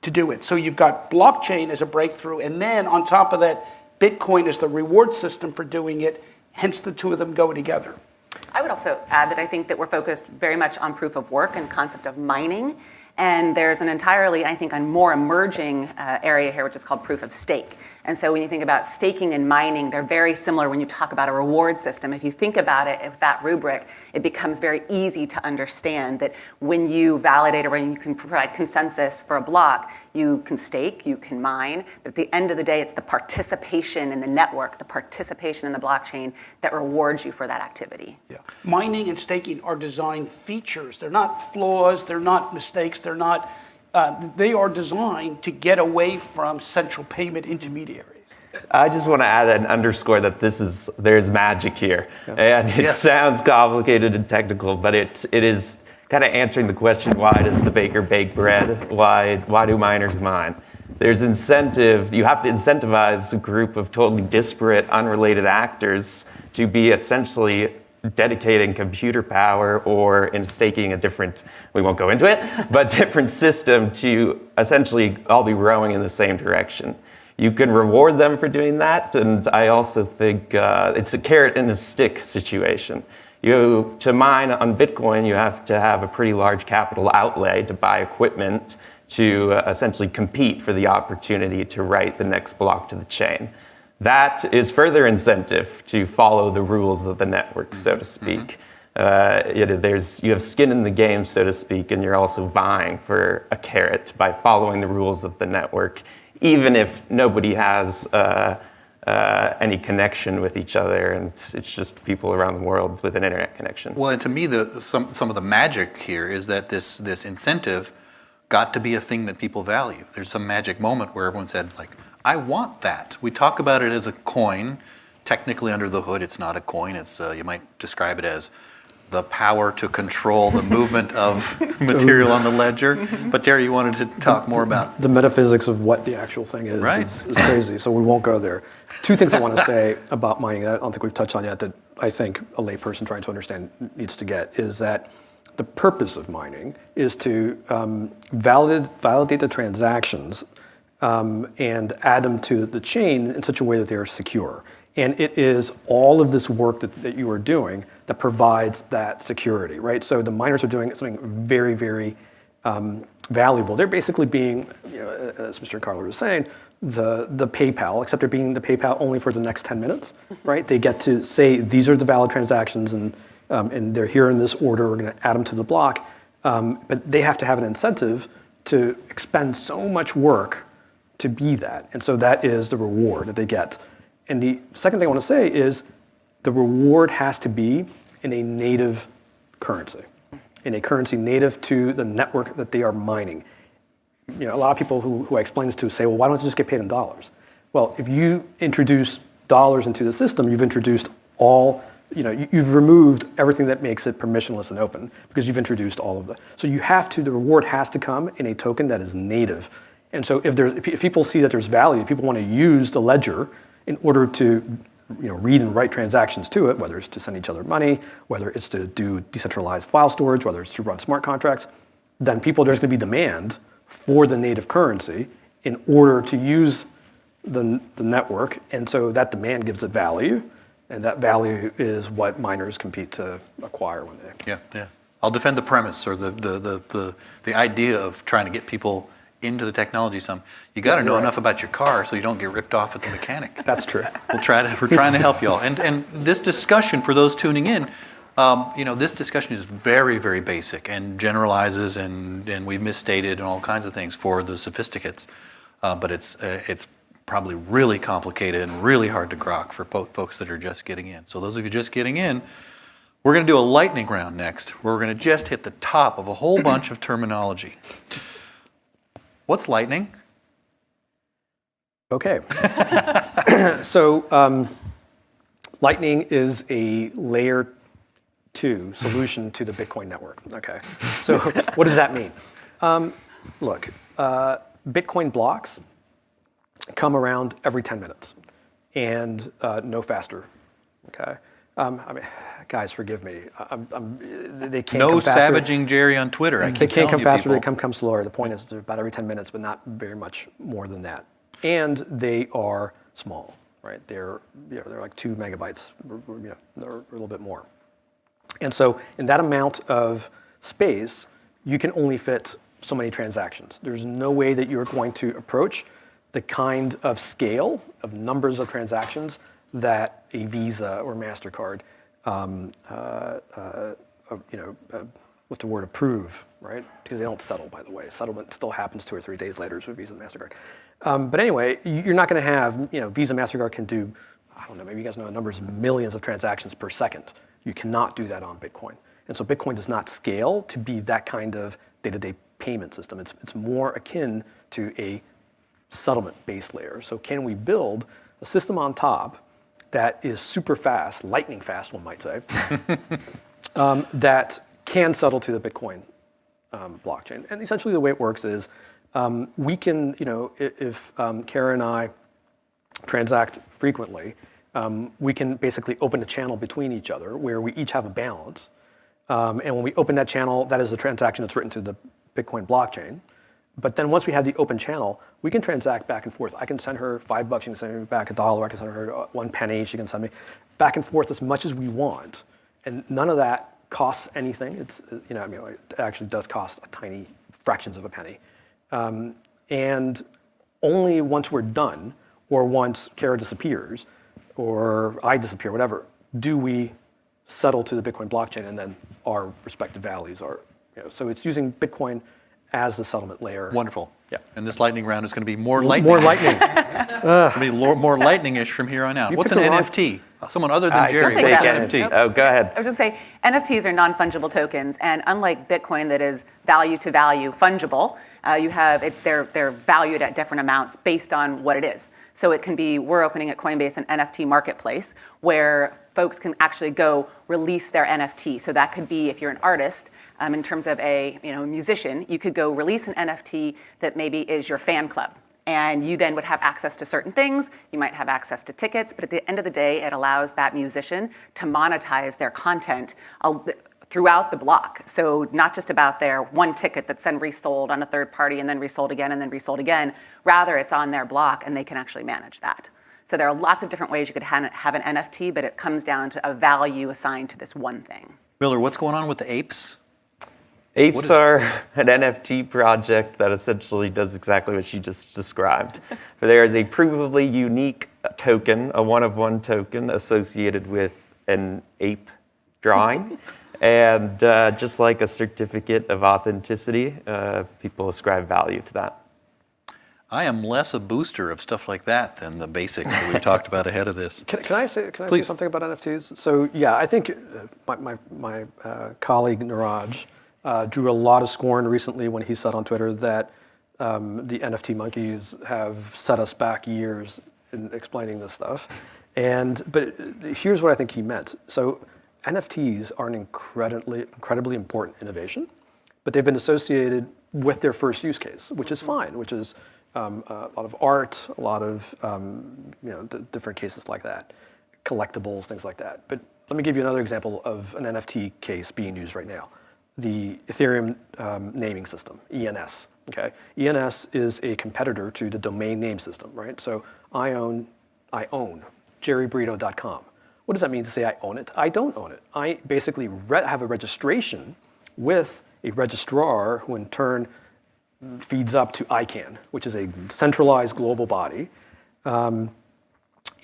to do it. So you've got blockchain as a breakthrough, and then on top of that, Bitcoin is the reward system for doing it, hence the two of them go together. I would also add that I think that we're focused very much on proof of work and concept of mining. And there's an entirely, I think, a more emerging area here, which is called proof of stake. And so when you think about staking and mining, they're very similar when you talk about a reward system. If you think about it with that rubric, it becomes very easy to understand that when you validate or when you can provide consensus for a block, you can stake, you can mine, but at the end of the day, it's the participation in the network, the participation in the blockchain that rewards you for that activity. Yeah. Mining and staking are design features. They're not flaws, they're not mistakes, they're not, they are designed to get away from central payment intermediaries. I just want to add and underscore that there's magic here. And it sounds complicated and technical, but it is kind of answering the question, why does the baker bake bread? Why do miners mine? There's incentive. You have to incentivize a group of totally disparate, unrelated actors to be essentially dedicating computer power or in staking a different, we won't go into it, but different system to essentially all be rowing in the same direction. You can reward them for doing that, and I also think it's a carrot and a stick situation. To mine on Bitcoin, you have to have a pretty large capital outlay to buy equipment to essentially compete for the opportunity to write the next block to the chain. That is further incentive to follow the rules of the network, so to speak. You have skin in the game, so to speak, and you're also vying for a carrot by following the rules of the network, even if nobody has any connection with each other, and it's just people around the world with an internet connection. Well, and to me, some of the magic here is that this incentive got to be a thing that people value. There's some magic moment where everyone said, like, I want that. We talk about it as a coin. Technically, under the hood, it's not a coin. It's you might describe it as the power to control the movement of material on the ledger. But Terry, you wanted to talk more about the metaphysics of what the actual thing is. Right. Is crazy, so we won't go there. Two things I want to say about mining that I don't think we've touched on yet that I think a layperson trying to understand needs to get is that the purpose of mining is to validate the transactions and add them to the chain in such a way that they are secure. And it is all of this work that you are doing that provides that security, right? So the miners are doing something very, very valuable. They're basically being, as Mr. Giancarlo was saying, the PayPal, except they're being the PayPal only for the next 10 minutes, right? They get to say, these are the valid transactions and they're here in this order, we're gonna add them to the block. But they have to have an incentive to expend so much work to be that. And so that is the reward that they get. And the second thing I want to say is the reward has to be in a native currency, in a currency native to the network that they are mining. A lot of people who I explain this to say, well, why don't you just get paid in dollars? Well, if you introduce dollars into the system, you've introduced you've removed everything that makes it permissionless and open because you've introduced all of so the reward has to come in a token that is native. And so if people see that there's value, people want to use the ledger in order to read and write transactions to it, whether it's to send each other money, whether it's to do decentralized file storage, whether it's to run smart contracts, then there's going to be demand for the native currency in order to use the network. And so that demand gives it value, and that value is what miners compete to acquire one day. Yeah. I'll defend the premise or the idea of trying to get people into the technology some. You got to know enough about your car so you don't get ripped off at the mechanic. That's true. We're trying to help you all. And this discussion, for those tuning in, this discussion is very, very basic and generalizes and we've misstated and all kinds of things for the sophisticates. But it's probably really complicated and really hard to grok for folks that are just getting in. So those of you just getting in, we're going to do a lightning round next, where we're going to just hit the top of a whole bunch of terminology. What's lightning? Okay. So lightning is a layer 2 solution to the Bitcoin network. Okay. So what does that mean? Look, Bitcoin blocks come around every 10 minutes and no faster. Okay. Guys, forgive me. They can't come faster. No savaging Jerry on Twitter. They can't come faster. They come slower. The point is they're about every 10 minutes, but not very much more than that. And they are small, right? They're like 2 megabytes. They're a little bit more. And so in that amount of space, you can only fit so many transactions. There's no way that you're going to approach the kind of scale of numbers of transactions that a Visa or MasterCard, what's the word, approve, right? Because they don't settle, by the way. Settlement still happens 2 or 3 days later with Visa and MasterCard. But anyway, you're not going to have, Visa, MasterCard can do, I don't know, maybe you guys know the numbers, millions of transactions per second. You cannot do that on Bitcoin. And so Bitcoin does not scale to be that kind of day-to-day payment system. It's more akin to a settlement-based layer. So can we build a system on top that is super fast, lightning fast, one might say, that can settle to the Bitcoin blockchain? And essentially the way it works is we can, if Kara and I transact frequently, we can basically open a channel between each other where we each have a balance. And when we open that channel, that is a transaction that's written to the Bitcoin blockchain. But then once we have the open channel, we can transact back and forth. I can send her $5, she can send me back $1. I can send her 1 penny, she can send me back and forth as much as we want. And none of that costs anything. It's, it actually does cost a tiny fractions of a penny. And only once we're done, or once Kara disappears, or I disappear, whatever, do we settle to the Bitcoin blockchain, and then our respective values are, so it's using Bitcoin as the settlement layer. Wonderful. Yeah. And this lightning round is going to be more lightning. More lightning. It's going to be more lightning-ish from here on out. What's an NFT? Someone other than Jerry, take what's that. an NFT? Oh, go ahead. I was just say NFTs are non-fungible tokens, and unlike Bitcoin that is value to value fungible, they're valued at different amounts based on what it is. So it can be, we're opening at Coinbase an NFT marketplace where folks can actually go release their NFT. So that could be, if you're an artist, in terms of a musician, you could go release an NFT that maybe is your fan club. And you then would have access to certain things. You might have access to tickets, but at the end of the day, it allows that musician to monetize their content throughout the block. So not just about their one ticket that's then resold on a third party and then resold again and then resold again. Rather, it's on their block and they can actually manage that. So there are lots of different ways you could have an NFT, but it comes down to a value assigned to this one thing. Miller, what's going on with the apes? Apes are an NFT project that essentially does exactly what you just described. There is a provably unique token, a one-of-one token associated with an ape drawing. And just like a certificate of authenticity, people ascribe value to that. I am less a booster of stuff like that than the basics that we talked about ahead of this. Can I say something about NFTs? So yeah, I think my colleague Niraj drew a lot of scorn recently when he said on Twitter that the NFT monkeys have set us back years in explaining this stuff. But here's what I think he meant. So NFTs are an incredibly important innovation, but they've been associated with their first use case, which is fine, which is a lot of art, a lot of different cases like that, collectibles, things like that. But let me give you another example of an NFT case being used right now. The Ethereum naming system, ENS. Okay, ENS is a competitor to the domain name system, right? So I own jerrybrito.com. What does that mean to say I own it? I don't own it. I basically have a registration with a registrar who in turn feeds up to ICANN, which is a centralized global body. And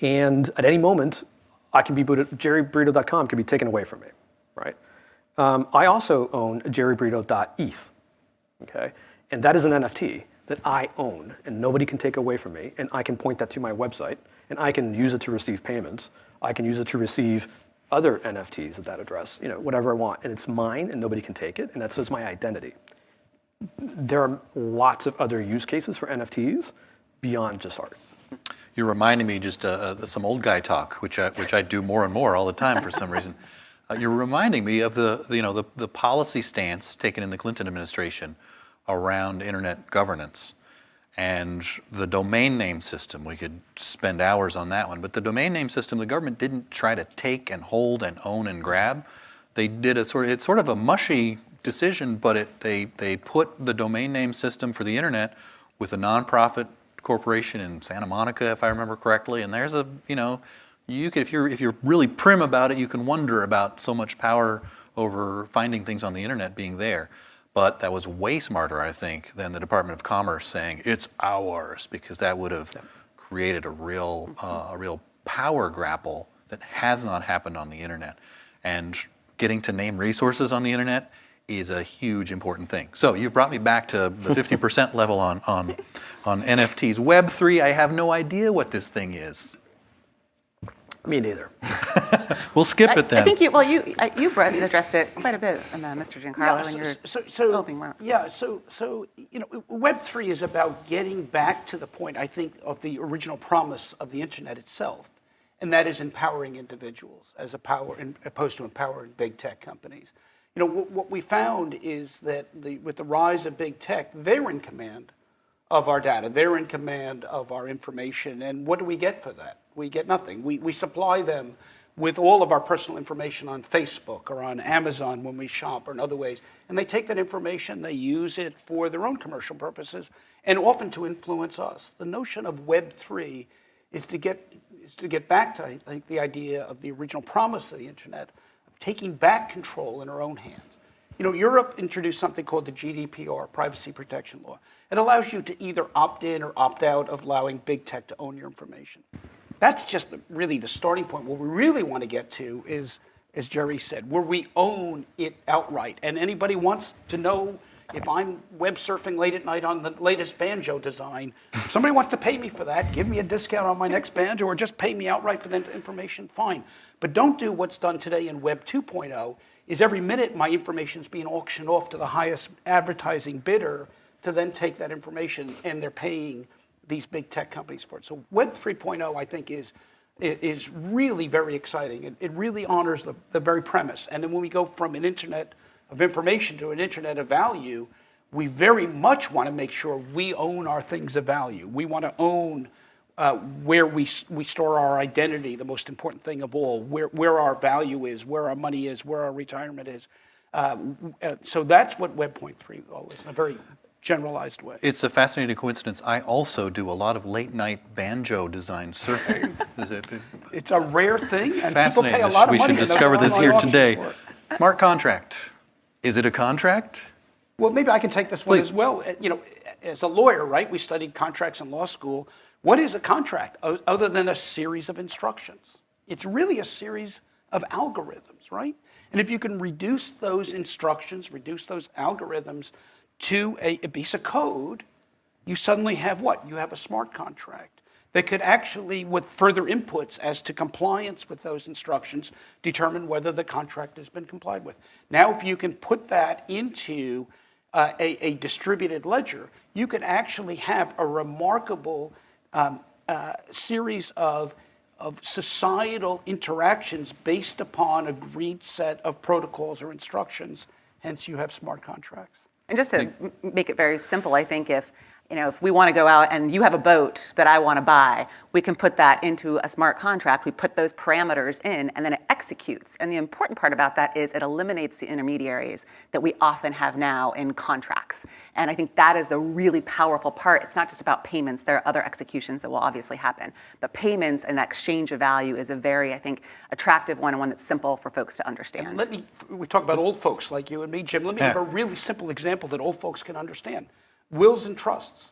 at any moment, I can be booted, jerrybrito.com can be taken away from me, right? I also own jerrybrito.eth, okay? And that is an NFT that I own and nobody can take away from me. And I can point that to my website and I can use it to receive payments. I can use it to receive other NFTs at that address, whatever I want. And it's mine and nobody can take it. And so it's my identity. There are lots of other use cases for NFTs beyond just art. You're reminding me just some old guy talk, which I do more and more all the time for some reason. You're reminding me of the policy stance taken in the Clinton administration around internet governance and the domain name system. We could spend hours on that one, but the domain name system, the government didn't try to take and hold and own and grab. They did it's sort of a mushy decision, but they put the domain name system for the internet with a nonprofit corporation in Santa Monica, if I remember correctly. And there's you could, if you're really prim about it, you can wonder about so much power over finding things on the internet being there. But that was way smarter, I think, than the Department of Commerce saying it's ours, because that would have created a real power grapple that has not happened on the internet. And getting to name resources on the internet is a huge important thing. So you brought me back to the 50% level on NFTs. Web3, I have no idea what this thing is. Me neither. We'll skip it then. I think you've addressed it quite a bit, Mr. Giancarlo, in your opening remarks. Yeah, so Web3 is about getting back to the point, I think, of the original promise of the internet itself, and that is empowering individuals as opposed to empowering big tech companies. What we found is that with the rise of big tech, they're in command of our data. They're in command of our information. And what do we get for that? We get nothing. We supply them with all of our personal information on Facebook or on Amazon when we shop or in other ways. And they take that information, they use it for their own commercial purposes and often to influence us. The notion of Web3 is to get back to, I think, the idea of the original promise of the internet, of taking back control in our own hands. Europe introduced something called the GDPR, Privacy Protection Law. It allows you to either opt in or opt out of allowing big tech to own your information. That's just really the starting point. What we really want to get to is, as Jerry said, where we own it outright. And anybody wants to know if I'm web surfing late at night on the latest banjo design, if somebody wants to pay me for that, give me a discount on my next banjo, or just pay me outright for that information, fine. But don't do what's done today in Web 2.0, is every minute my information is being auctioned off to the highest advertising bidder to then take that information, and they're paying these big tech companies for it. So Web 3.0, I think, is really very exciting. It really honors the very premise. And then when we go from an internet of information to an internet of value, we very much want to make sure we own our things of value. We want to own where we store our identity, the most important thing of all, where our value is, where our money is, where our retirement is. So that's what Web 3.0 is in a very generalized way. It's a fascinating coincidence. I also do a lot of late-night banjo design surfing. It's a rare thing, and people fascinating. pay a lot of money. We should discover this here today. For it. Smart contract. Is it a contract? Well, maybe I can take this one Please. as well. As a lawyer, right, we studied contracts in law school. What is a contract other than a series of instructions? It's really a series of algorithms, right? And if you can reduce those instructions, reduce those algorithms to a piece of code, you suddenly have what? You have a smart contract that could actually, with further inputs as to compliance with those instructions, determine whether the contract has been complied with. Now, if you can put that into a distributed ledger, you can actually have a remarkable series of societal interactions based upon agreed set of protocols or instructions. Hence, you have smart contracts. And just to make it very simple, I think if we want to go out and you have a boat that I want to buy, we can put that into a smart contract. We put those parameters in, and then it executes. And the important part about that is it eliminates the intermediaries that we often have now in contracts. And I think that is the really powerful part. It's not just about payments. There are other executions that will obviously happen. But payments and that exchange of value is a very, I think, attractive one, and one that's simple for folks to understand. We talk about old folks like you and me, Jim. Let me give a really simple example that old folks can understand. Wills and trusts.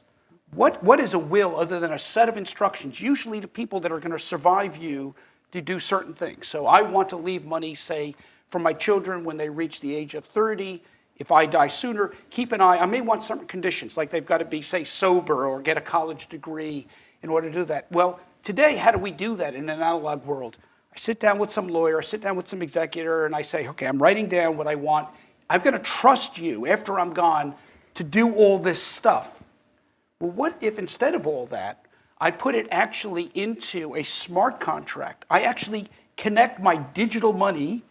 What is a will other than a set of instructions, usually to people that are going to survive you to do certain things? So I want to leave money, say, for my children when they reach the age of 30. If I die sooner, keep an eye. I may want certain conditions, like they've got to be, say, sober or get a college degree in order to do that. Well, today, how do we do that in an analog world? I sit down with some lawyer, I sit down with some executor, and I say, okay, I'm writing down what I want. I've got to trust you after I'm gone to do all this stuff. Well, what if instead of all that, I put it actually into a smart contract? I actually connect my digital money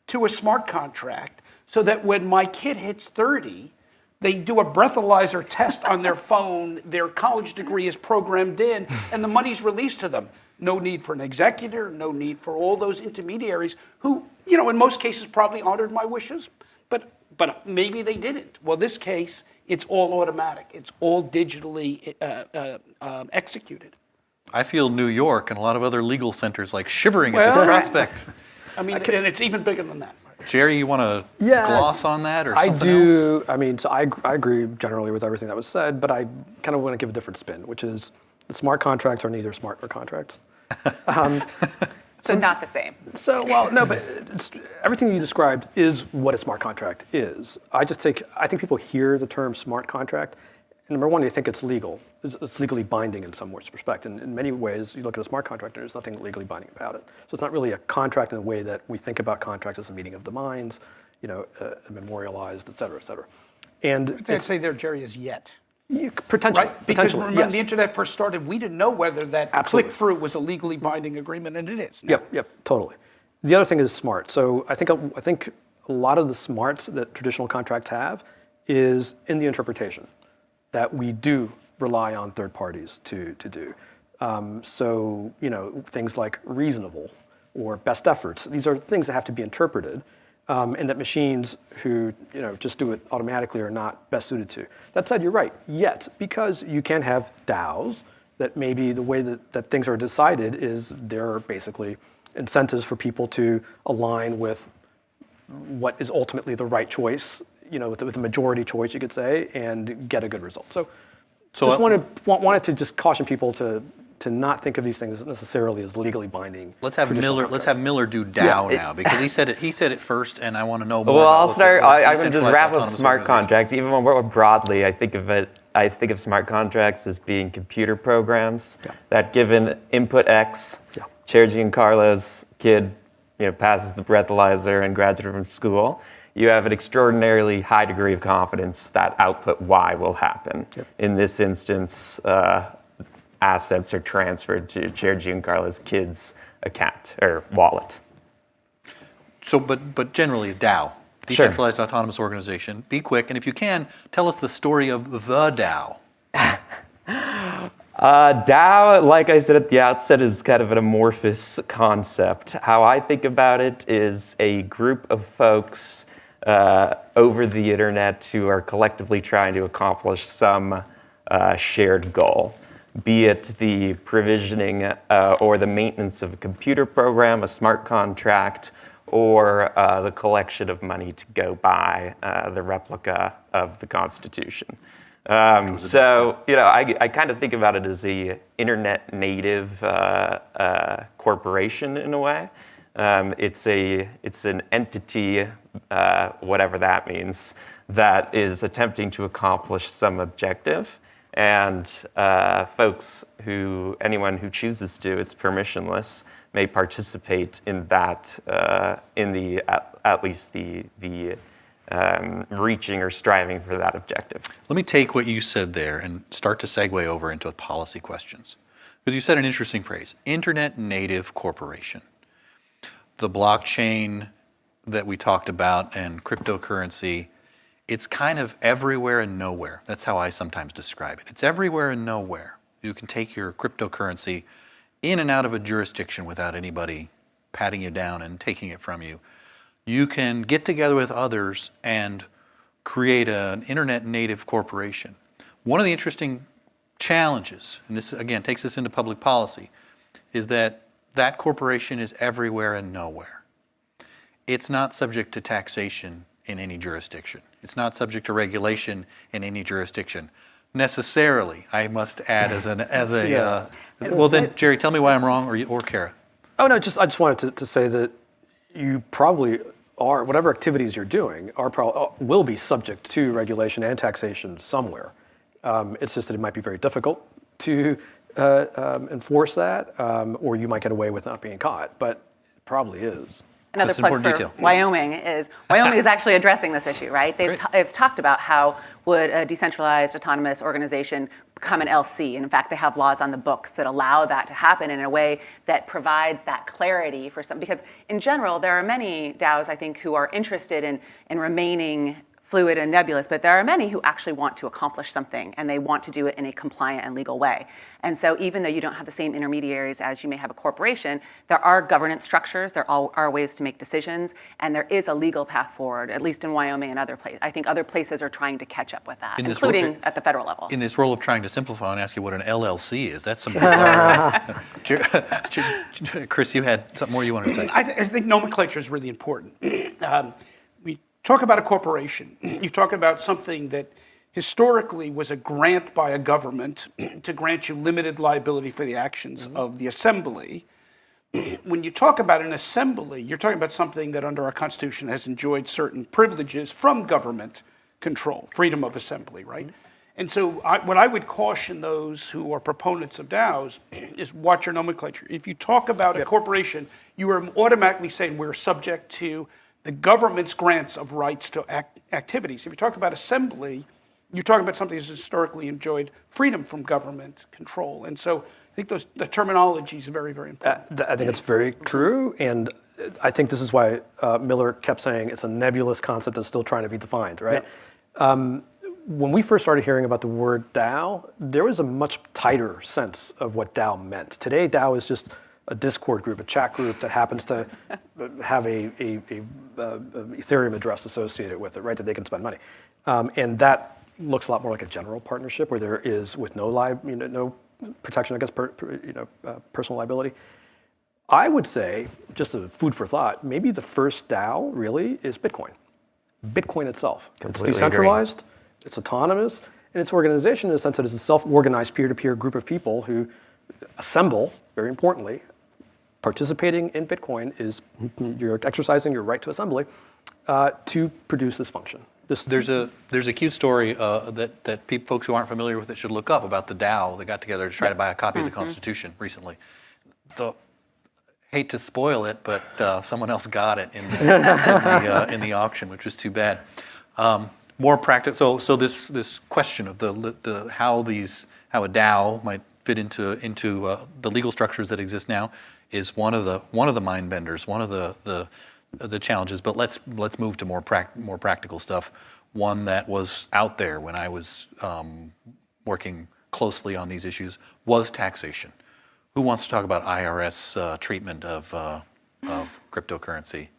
to a smart contract so that when my kid hits 30, they do a breathalyzer test on their phone, their college degree is programmed in, and the money's released to them. No need for an executor, no need for all those intermediaries who, in most cases probably honored my wishes, but maybe they didn't. Well, this case, it's all automatic. It's all digitally executed. I feel New York and a lot of other legal centers like shivering at this prospect. I mean, and it's even bigger than that. Jerry, you want to gloss on that or something else? I do. I mean, so I agree generally with everything that was said, but I kind of want to give a different spin, which is the smart contracts are neither smart nor contracts. So not the same. So, well, no, but everything you described is what a smart contract is. I think people hear the term smart contract, and number one, they think it's legal. It's legally binding in some respect. And in many ways, you look at a smart contract, and there's nothing legally binding about it. So it's not really a contract in the way that we think about contracts as a meeting of the minds, memorialized, et cetera, et cetera. And I'd say there, Jerry, is yet. Potentially. Right? Because potentially, remember, yes. the internet first started, we didn't know whether that click-through was a legally binding agreement, and it is now. Yep, totally. The other thing is smart. So I think a lot of the smarts that traditional contracts have is in the interpretation that we do rely on third parties to do. So things like reasonable or best efforts. These are things that have to be interpreted. And that machines who just do it automatically are not best suited to. That said, you're right, yet, because you can have DAOs that maybe the way that things are decided is there are basically incentives for people to align with what is ultimately the right choice, with the majority choice, you could say, and get a good result. So just wanted to just caution people to not think of these things necessarily as legally binding. Let's have Miller do DAO now, because he said it first, and I want to know more. Well, about I'll start. I would just decentralized wrap up autonomous smart organizations. contract. Even more broadly, I think of smart contracts as being computer programs that, given input X, Chair Giancarlo's kid, passes the breathalyzer and graduates from school. You have an extraordinarily high degree of confidence that output Y will happen. In this instance, assets are transferred to Chair Giancarlo's kid's account or wallet. So, but generally a DAO, decentralized autonomous organization. Be quick, and if you can, tell us the story of the DAO. DAO, like I said at the outset, is kind of an amorphous concept. How I think about it is a group of folks over the internet who are collectively trying to accomplish some shared goal, be it the provisioning or the maintenance of a computer program, a smart contract, or the collection of money to go buy the replica of the Constitution. I kind of think about it as the internet native corporation in a way. It's an entity, whatever that means, that is attempting to accomplish some objective. And anyone who chooses to, it's permissionless, may participate in that, at least the reaching or striving for that objective. Let me take what you said there and start to segue over into policy questions. Because you said an interesting phrase, internet native corporation. The blockchain that we talked about and cryptocurrency, it's kind of everywhere and nowhere. That's how I sometimes describe it. It's everywhere and nowhere. You can take your cryptocurrency in and out of a jurisdiction without anybody patting you down and taking it from you. You can get together with others and create an internet native corporation. One of the interesting challenges, and this again takes us into public policy, is that corporation is everywhere and nowhere. It's not subject to taxation in any jurisdiction. It's not subject to regulation in any jurisdiction. Necessarily, I must add well then, Jerry, tell me why I'm wrong, or Kara. Oh no, I just wanted to say that you probably are, whatever activities you're doing will be subject to regulation and taxation somewhere. It's just that it might be very difficult to enforce that, or you might get away with not being caught, but it probably is. Another plug for detail. Wyoming is actually addressing this issue, right? They've talked about how would a decentralized autonomous organization become an LC. And in fact, they have laws on the books that allow that to happen in a way that provides that clarity for some. Because in general, there are many DAOs, I think, who are interested in remaining fluid and nebulous, but there are many who actually want to accomplish something, and they want to do it in a compliant and legal way. And so even though you don't have the same intermediaries as you may have a corporation, there are governance structures, there are ways to make decisions, and there is a legal path forward, at least in Wyoming and other places. I think other places are trying to catch up with that, including at the federal level. In this role of trying to simplify, I want to ask you what an LLC is. That's some bizarre. Chris, you had something more you wanted to say. I think nomenclature is really important. We talk about a corporation. You talk about something that historically was a grant by a government to grant you limited liability for the actions of the assembly. When you talk about an assembly, you're talking about something that under our Constitution has enjoyed certain privileges from government control, freedom of assembly, right? And so what I would caution those who are proponents of DAOs is watch your nomenclature. If you talk about a corporation, you are automatically saying we're subject to the government's grants of rights to activities. If you talk about assembly, you're talking about something that's historically enjoyed freedom from government control. And so I think the terminology is very, very important. I think it's very true. And I think this is why Miller kept saying it's a nebulous concept that's still trying to be defined, right? Yep. When we first started hearing about the word DAO, there was a much tighter sense of what DAO meant. Today, DAO is just a Discord group, a chat group that happens to have a Ethereum address associated with it, right? That they can spend money, and that looks a lot more like a general partnership where there is with no protection against personal liability. I would say, just a food for thought, maybe the first DAO really is Bitcoin. Bitcoin itself. Completely it's decentralized, it's autonomous, and it's organization in the sense that it's a self-organized peer-to-peer group of people who assemble, very importantly. Participating in Bitcoin is you're exercising your right to assembly to produce this function. There's a cute story that folks who aren't familiar with it should look up about the DAO that got together to try to buy a copy of the Constitution recently. Hate to spoil it, but someone else got it in the auction, which was too bad. More practical. So this question of how a DAO might fit into the legal structures that exist now is one of the mind benders, one of the challenges. But let's move to more practical stuff. One that was out there when I was working closely on these issues was taxation. Who wants to talk about IRS treatment of cryptocurrency?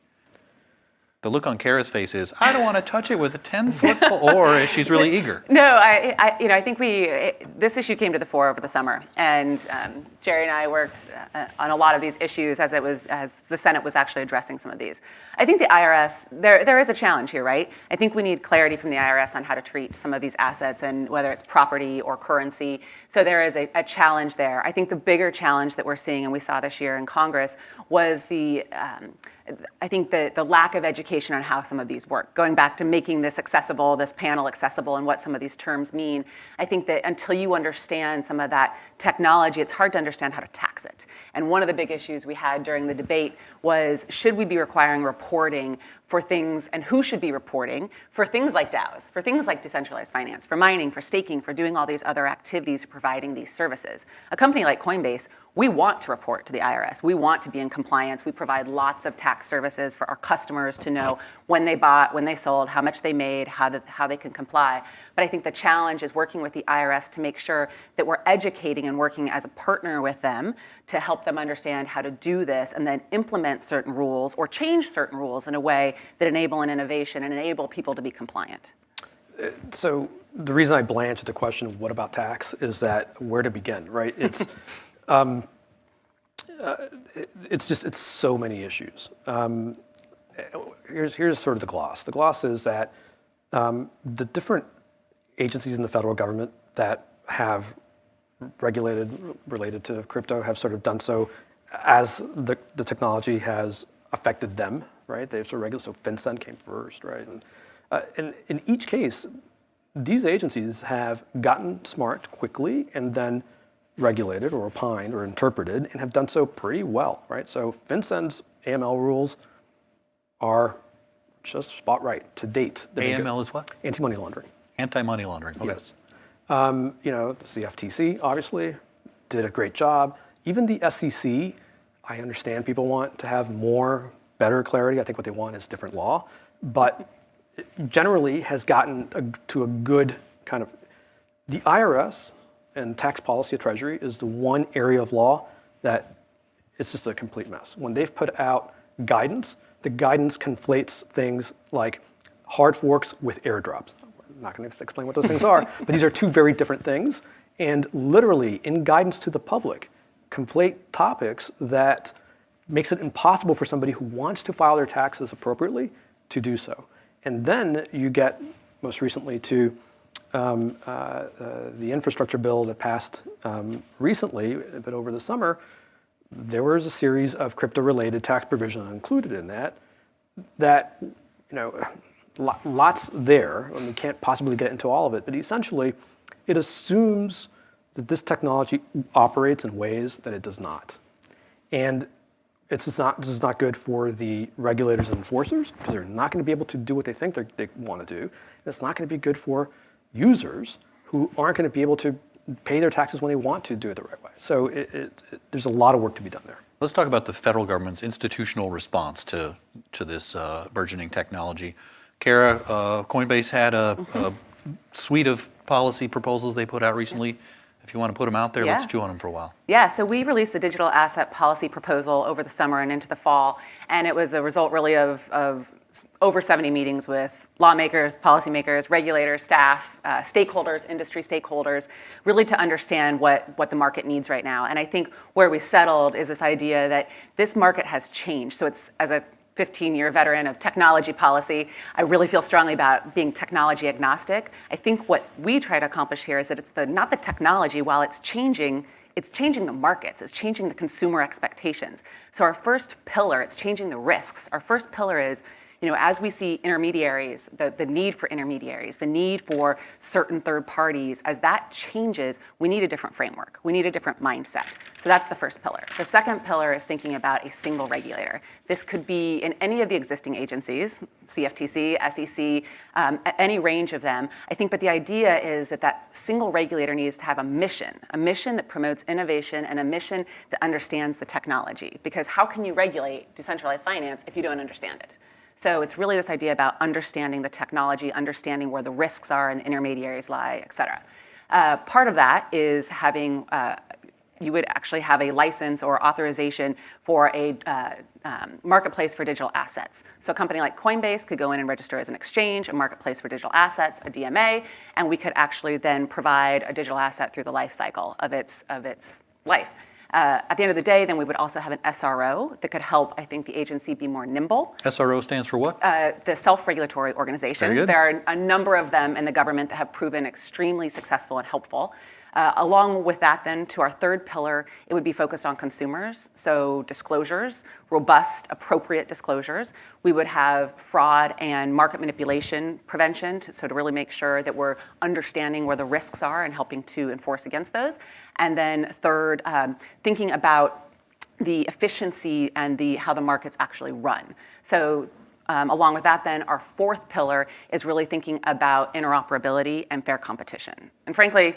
The look on Kara's face is, I don't want to touch it with a 10-foot pole, or she's really eager. No, I think this issue came to the fore over the summer, and Jerry and I worked on a lot of these issues as the Senate was actually addressing some of these. I think the IRS, there is a challenge here, right? I think we need clarity from the IRS on how to treat some of these assets and whether it's property or currency. So there is a challenge there. I think the bigger challenge that we're seeing, and we saw this year in Congress, was I think the lack of education on how some of these work. Going back to making this accessible, this panel accessible, and what some of these terms mean, I think that until you understand some of that technology, it's hard to understand how to tax it. And one of the big issues we had during the debate was, should we be requiring reporting for things, and who should be reporting for things like DAOs, for things like decentralized finance, for mining, for staking, for doing all these other activities, providing these services. A company like Coinbase, we want to report to the IRS. We want to be in compliance. We provide lots of tax services for our customers to know when they bought, when they sold, how much they made, how they can comply. But I think the challenge is working with the IRS to make sure that we're educating and working as a partner with them to help them understand how to do this and then implement certain rules or change certain rules in a way that enable an innovation and enable people to be compliant. So the reason I blanch at the question of what about tax is that where to begin, right? It's it's so many issues. Here's sort of the gloss. The gloss is that the different agencies in the federal government that have related to crypto have sort of done so as the technology has affected them, right? They've sort of regulated. So FinCEN came first, right? And in each case, these agencies have gotten smart quickly and then regulated or opined or interpreted and have done so pretty well, right? So FinCEN's AML rules are just spot right to date. AML is what? Anti-money laundering. Anti-money laundering. Okay. Yes. The FTC obviously did a great job. Even the SEC, I understand people want to have better clarity. I think what they want is different law. But generally has gotten to a good kind of, the IRS and tax policy of Treasury is the one area of law that it's just a complete mess. When they've put out guidance, the guidance conflates things like hard forks with airdrops. I'm not going to explain what those things are, but these are two very different things. And literally, in guidance to the public, conflate topics that makes it impossible for somebody who wants to file their taxes appropriately to do so. And then you get, most recently, to the infrastructure bill that passed recently, but over the summer, there was a series of crypto-related tax provisions included in that, lots there, and we can't possibly get into all of it, but essentially, it assumes that this technology operates in ways that it does not. And this is not good for the regulators and enforcers, because they're not going to be able to do what they think they want to do. And it's not going to be good for users who aren't going to be able to pay their taxes when they want to do it the right way. So there's a lot of work to be done there. Let's talk about the federal government's institutional response to this burgeoning technology. Kara, Coinbase had a suite of policy proposals they put out recently. If you want to put them out there, let's chew on them for a while. Yeah, so we released the digital asset policy proposal over the summer and into the fall, and it was the result really of over 70 meetings with lawmakers, policymakers, regulators, staff, stakeholders, industry stakeholders, really to understand what the market needs right now. And I think where we settled is this idea that this market has changed. So it's, as a 15-year veteran of technology policy, I really feel strongly about being technology agnostic. I think what we try to accomplish here is that it's not the technology, while it's changing the markets, it's changing the consumer expectations. So our first pillar, it's changing the risks. Our first pillar is, as we see intermediaries, the need for intermediaries, the need for certain third parties, as that changes, we need a different framework. We need a different mindset. So that's the first pillar. The second pillar is thinking about a single regulator. This could be in any of the existing agencies, CFTC, SEC, any range of them. I think, but the idea is that single regulator needs to have a mission that promotes innovation and a mission that understands the technology. Because how can you regulate decentralized finance if you don't understand it? So it's really this idea about understanding the technology, understanding where the risks are and the intermediaries lie, et cetera. Part of that is having, you would actually have a license or authorization for a marketplace for digital assets. So a company like Coinbase could go in and register as an exchange, a marketplace for digital assets, a DMA, and we could actually then provide a digital asset through the life cycle of its life. At the end of the day, then we would also have an SRO that could help, I think, the agency be more nimble. SRO stands for what? The self-regulatory organization. Very good. There are a number of them in the government that have proven extremely successful and helpful. Along with that, then, to our third pillar, it would be focused on consumers. So disclosures, robust, appropriate disclosures. We would have fraud and market manipulation prevention, to really make sure that we're understanding where the risks are and helping to enforce against those. And then third, thinking about the efficiency and how the markets actually run. So along with that, then, our fourth pillar is really thinking about interoperability and fair competition. And frankly,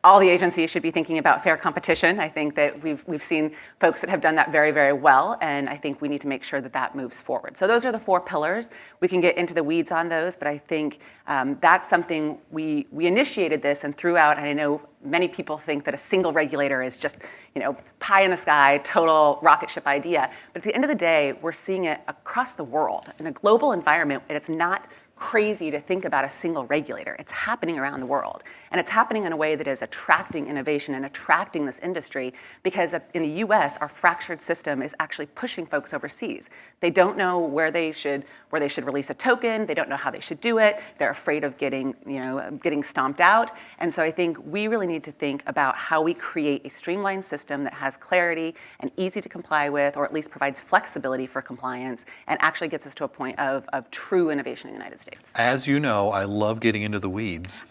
all the agencies should be thinking about fair competition. I think that we've seen folks that have done that very, very well, and I think we need to make sure that moves forward. So those are the four pillars. We can get into the weeds on those, but I think that's something we initiated this and threw out, and I know many people think that a single regulator is just, pie in the sky, total rocket ship idea. But at the end of the day, we're seeing it across the world in a global environment, and it's not crazy to think about a single regulator. It's happening around the world. And it's happening in a way that is attracting innovation and attracting this industry, because in the US, our fractured system is actually pushing folks overseas. They don't know where they should release a token. They don't know how they should do it. They're afraid of getting stomped out. And so I think we really need to think about how we create a streamlined system that has clarity and easy to comply with, or at least provides flexibility for compliance and actually gets us to a point of true innovation in the United States. As you know, I love getting into the weeds,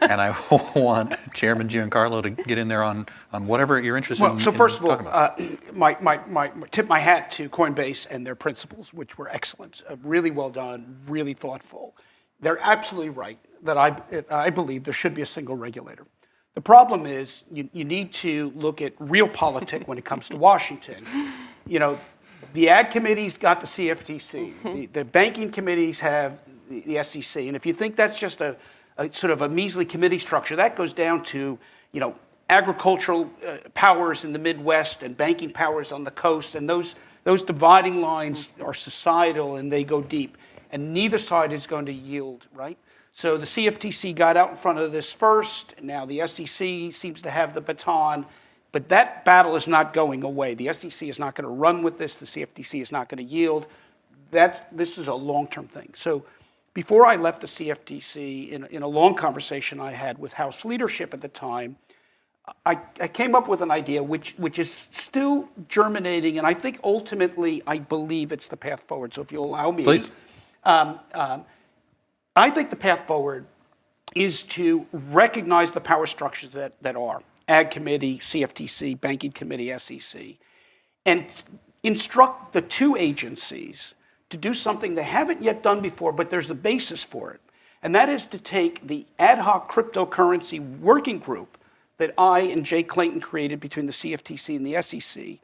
and I want Chairman Giancarlo to get in there on whatever you're interested in. So first of all, tip my hat to Coinbase and their principles, which were excellent, really well done, really thoughtful. They're absolutely right that I believe there should be a single regulator. The problem is you need to look at realpolitik when it comes to Washington. The ad committee's got the CFTC. The banking committees have the SEC. And if you think that's just a sort of a measly committee structure, that goes down to, agricultural powers in the Midwest and banking powers on the coast. And those dividing lines are societal and they go deep. And neither side is going to yield, right? So the CFTC got out in front of this first. Now the SEC seems to have the baton. But that battle is not going away. The SEC is not going to run with this. The CFTC is not going to yield. This is a long-term thing. So before I left the CFTC, in a long conversation I had with House leadership at the time, I came up with an idea which is still germinating, and I think ultimately I believe it's the path forward. So if you'll allow me. Please. I think the path forward is to recognize the power structures that are. Ag Committee, CFTC, Banking Committee, SEC, and instruct the two agencies to do something they haven't yet done before, but there's a basis for it. And that is to take the ad hoc cryptocurrency working group that I and Jay Clayton created between the CFTC and the SEC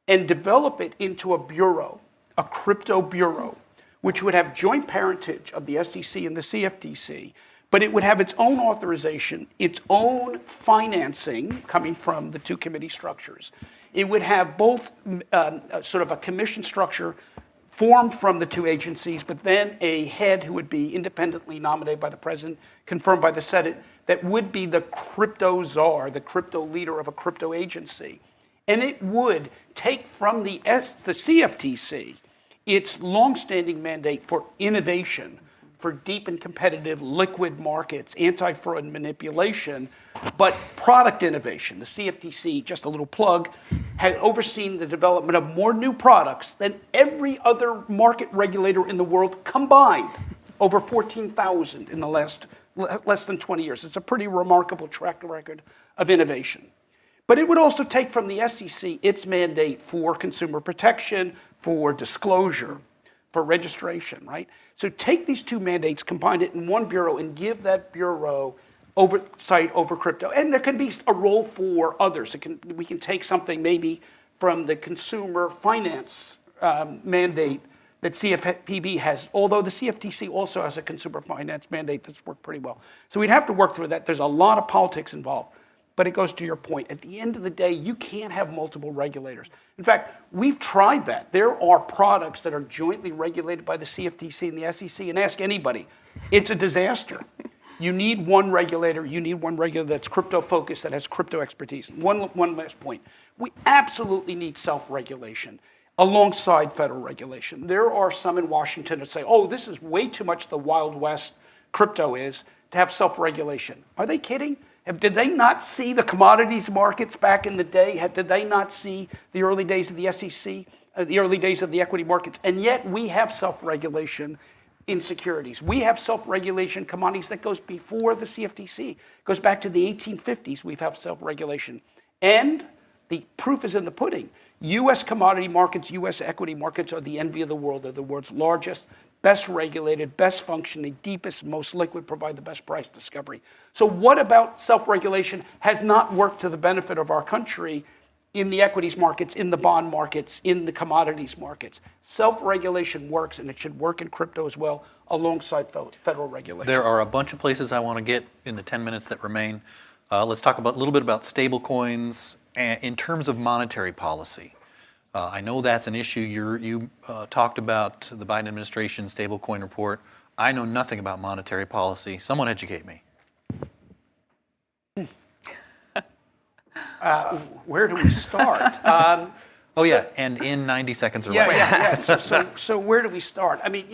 and develop it into a bureau, a crypto bureau, which would have joint parentage of the SEC and the CFTC, but it would have its own authorization, its own financing coming from the two committee structures. It would have both sort of a commission structure formed from the two agencies, but then a head who would be independently nominated by the president, confirmed by the Senate, that would be the crypto czar, the crypto leader of a crypto agency. And it would take from the CFTC its longstanding mandate for innovation, for deep and competitive liquid markets, anti-fraud and manipulation, but product innovation. The CFTC, just a little plug, had overseen the development of more new products than every other market regulator in the world combined, over 14,000 in the less than 20 years. It's a pretty remarkable track record of innovation. But it would also take from the SEC its mandate for consumer protection, for disclosure, for registration, right? So take these two mandates, combine it in one bureau, and give that bureau oversight over crypto. And there can be a role for others. We can take something maybe from the consumer finance mandate that CFPB has, although the CFTC also has a consumer finance mandate that's worked pretty well. So we'd have to work through that. There's a lot of politics involved. But it goes to your point. At the end of the day, you can't have multiple regulators. In fact, we've tried that. There are products that are jointly regulated by the CFTC and the SEC, and ask anybody. It's a disaster. You need one regulator. You need one regulator that's crypto-focused, that has crypto expertise. One last point. We absolutely need self-regulation alongside federal regulation. There are some in Washington that say, oh, this is way too much the Wild West crypto is to have self-regulation. Are they kidding? Did they not see the commodities markets back in the day? Did they not see the early days of the SEC, the early days of the equity markets? And yet we have self-regulation in securities. We have self-regulation commodities that goes before the CFTC. It goes back to the 1850s. We have self-regulation. And the proof is in the pudding. U.S. commodity markets, U.S. equity markets are the envy of the world. They're the world's largest, best regulated, best functioning, deepest, most liquid, provide the best price discovery. So what about self-regulation has not worked to the benefit of our country in the equities markets, in the bond markets, in the commodities markets? Self-regulation works, and it should work in crypto as well, alongside federal regulation. There are a bunch of places I want to get in the 10 minutes that remain. Let's talk a little bit about stablecoins in terms of monetary policy. I know that's an issue. You talked about the Biden administration stablecoin report. I know nothing about monetary policy. Someone educate me. Where do we start? And in 90 seconds or less. So where do we start? I mean,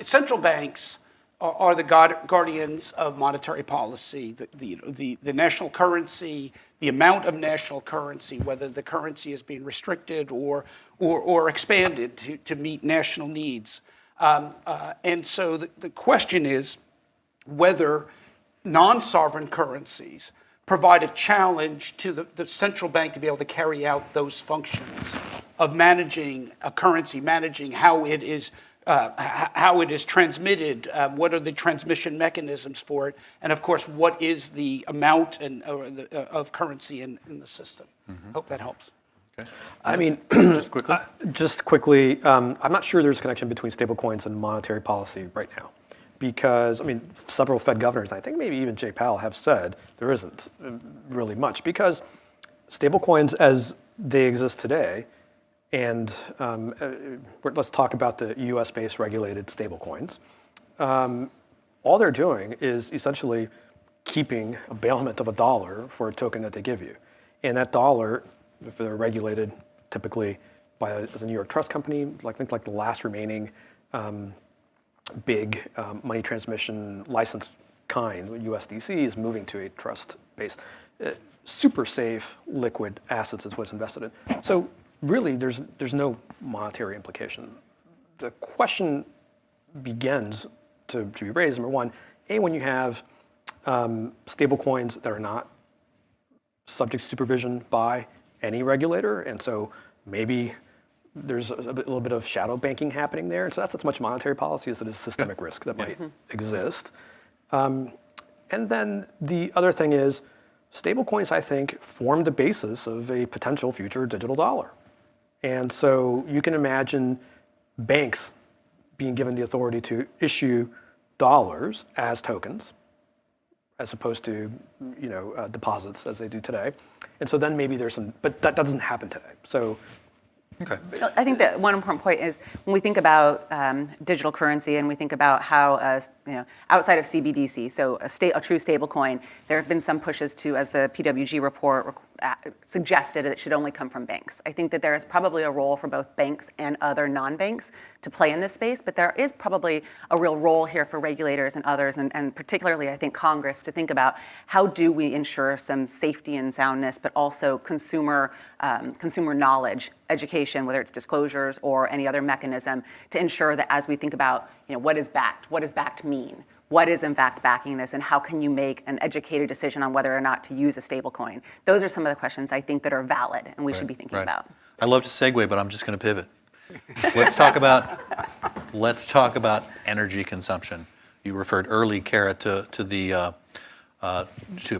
central banks are the guardians of monetary policy, the national currency, the amount of national currency, whether the currency is being restricted or expanded to meet national needs. And so the question is whether non-sovereign currencies provide a challenge to the central bank to be able to carry out those functions of managing a currency, managing how it is transmitted, what are the transmission mechanisms for it, and of course, what is the amount of currency in the system. Mm-hmm. Hope that helps. Okay. I mean, just quickly. I'm not sure there's a connection between stablecoins and monetary policy right now. Because, I mean, several Fed governors, I think maybe even Jay Powell, have said there isn't really much. Because stablecoins as they exist today, and let's talk about the US-based regulated stablecoins, all they're doing is essentially keeping a bailment of $1 for a token that they give you. And that dollar, if they're regulated typically as a New York trust company, I think like the last remaining big money transmission license kind, USDC, is moving to a trust-based, super safe, liquid assets is what's invested in. So really, there's no monetary implication. The question begins to be raised, number one, when you have stable coins that are not subject to supervision by any regulator, and so maybe there's a little bit of shadow banking happening there. And so that's as much monetary policy as it is systemic risk that might exist. And then the other thing is, stablecoins, I think, form the basis of a potential future digital dollar. And so you can imagine banks being given the authority to issue dollars as tokens, as opposed to deposits as they do today. And so then maybe there's but that doesn't happen today. So. Okay. I think that one important point is when we think about digital currency and we think about how, outside of CBDC, so a true stable coin, there have been some pushes to, as the PWG report suggested, it should only come from banks. I think that there is probably a role for both banks and other non-banks to play in this space, but there is probably a real role here for regulators and others, and particularly, I think, Congress, to think about how do we ensure some safety and soundness, but also consumer knowledge, education, whether it's disclosures or any other mechanism, to ensure that as we think about what is backed mean? What is in fact backing this, and how can you make an educated decision on whether or not to use a stablecoin? Those are some of the questions I think that are valid and we should be thinking about. I love to segue, but I'm just going to pivot. Let's talk about energy consumption. You referred early, Kara, to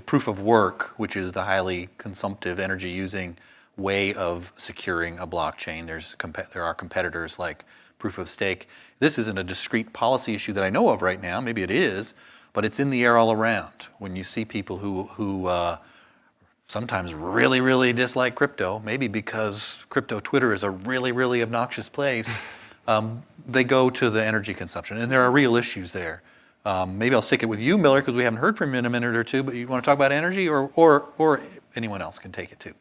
proof of work, which is the highly consumptive, energy-using way of securing a blockchain. There are competitors like proof of stake. This isn't a discrete policy issue that I know of right now. Maybe it is, but it's in the air all around. When you see people who sometimes really, really dislike crypto, maybe because crypto Twitter is a really, really obnoxious place, they go to the energy consumption, and there are real issues there. Maybe I'll stick it with you, Miller, because we haven't heard from you in a minute or two, but you want to talk about energy, or anyone else can take it too.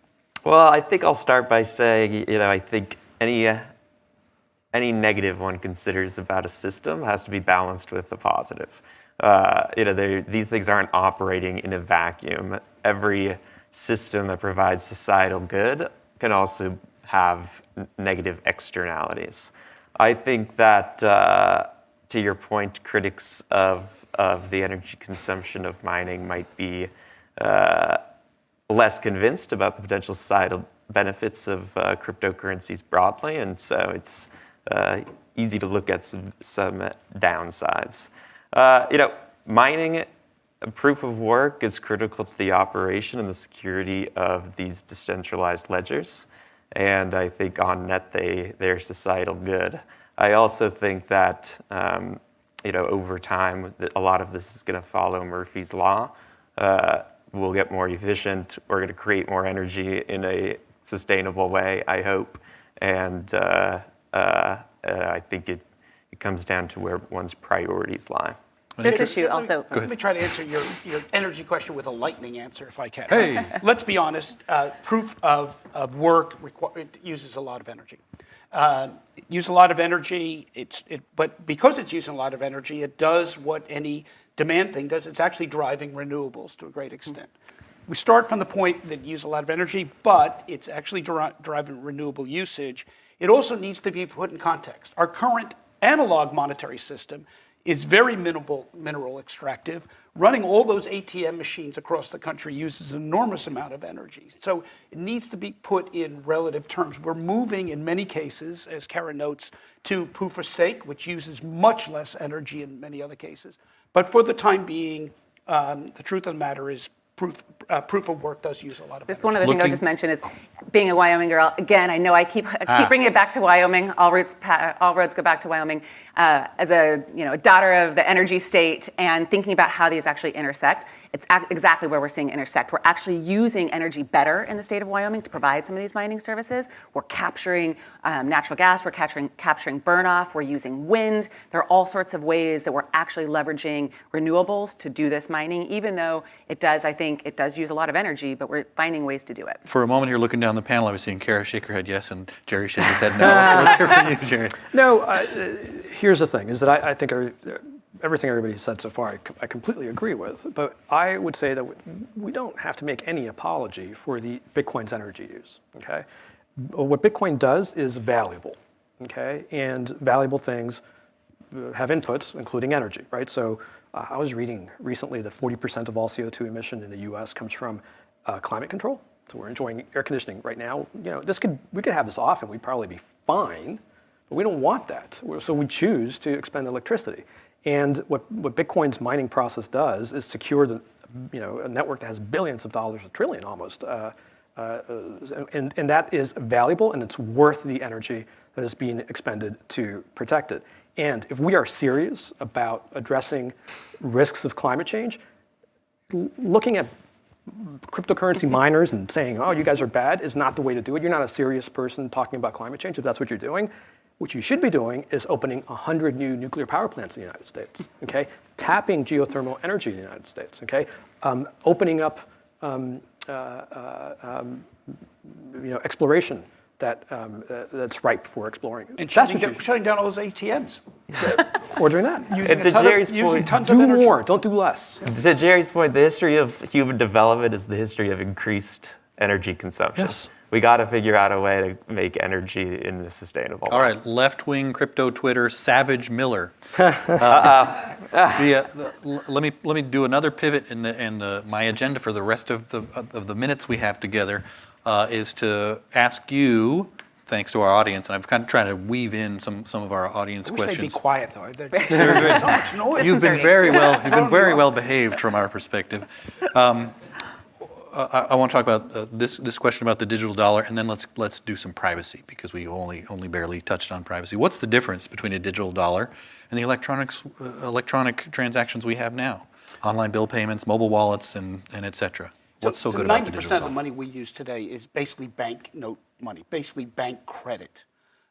Well, I think I'll start by saying, I think any negative one considers about a system has to be balanced with the positive. These things aren't operating in a vacuum. Every system that provides societal good can also have negative externalities. I think that, to your point, critics of the energy consumption of mining might be less convinced about the potential societal benefits of cryptocurrencies broadly, and so it's easy to look at some downsides. Mining, proof of work is critical to the operation and the security of these decentralized ledgers, and I think on net they're societal good. I also think that over time a lot of this is going to follow Murphy's Law. We'll get more efficient. We're going to create more energy in a sustainable way, I hope. And I think it comes down to where one's priorities lie. This issue also. Let me try to answer your energy question with a lightning answer, if I can. Hey. Let's be honest. Proof of work it uses a lot of energy. But because it's using a lot of energy, it does what any demand thing does. It's actually driving renewables to a great extent. We start from the point that you use a lot of energy, but it's actually driving renewable usage. It also needs to be put in context. Our current analog monetary system is very mineral extractive. Running all those ATM machines across the country uses an enormous amount of energy. So it needs to be put in relative terms. We're moving, in many cases, as Kara notes, to proof of stake, which uses much less energy in many other cases. But for the time being, the truth of the matter is proof of work does use a lot of Just energy. one other thing I'll just mention is being a Wyoming girl. Again, I know I keep bringing it back to Wyoming. All roads go back to Wyoming. As a daughter of the energy state and thinking about how these actually intersect, it's exactly where we're seeing intersect. We're actually using energy better in the state of Wyoming to provide some of these mining services. We're capturing natural gas. We're capturing burn-off. We're using wind. There are all sorts of ways that we're actually leveraging renewables to do this mining, even though I think it does use a lot of energy, but we're finding ways to do it. For a moment here, looking down the panel, I was seeing Kara shake her head yes, and Jerry shake his head no. Let's hear from you, Jerry. No, here's the thing, is that I think everything everybody said so far, I completely agree with. But I would say that we don't have to make any apology for the Bitcoin's energy use, okay? What Bitcoin does is valuable, okay? And valuable things have inputs, including energy, right? So I was reading recently that 40% of all CO2 emission in the US comes from climate control. So we're enjoying air conditioning right now. We could have this off and we'd probably be fine, but we don't want that. So we choose to expend electricity. And what Bitcoin's mining process does is secure a network that has billions of dollars, $1 trillion almost, and that is valuable and it's worth the energy that is being expended to protect it. And if we are serious about addressing risks of climate change, looking at cryptocurrency miners and saying, oh, you guys are bad is not the way to do it. You're not a serious person talking about climate change if that's what you're doing. What you should be doing is opening 100 new nuclear power plants in the United States, okay? Tapping geothermal energy in the United States, okay? Opening up exploration that's ripe for exploring. And shutting down all those ATMs. Or doing that. Using tons of do energy. more, don't do less. To Jerry's point, the history of human development is the history of increased energy consumption. Yes. We got to figure out a way to make energy in a sustainable way. All right, left-wing crypto Twitter, Savage Miller. Let me do another pivot in my agenda for the rest of the minutes we have together is to ask you, thanks to our audience, and I've kind of tried to weave in some of our audience I wish questions. they'd be quiet though. There's so much noise. You've been very well behaved from our perspective. I want to talk about this question about the digital dollar, and then let's do some privacy because we only barely touched on privacy. What's the difference between a digital dollar and the electronic transactions we have now? Online bill payments, mobile wallets, and et cetera. What's so good about the digital dollar? 90% of the money we use today is basically bank note money, basically bank credit.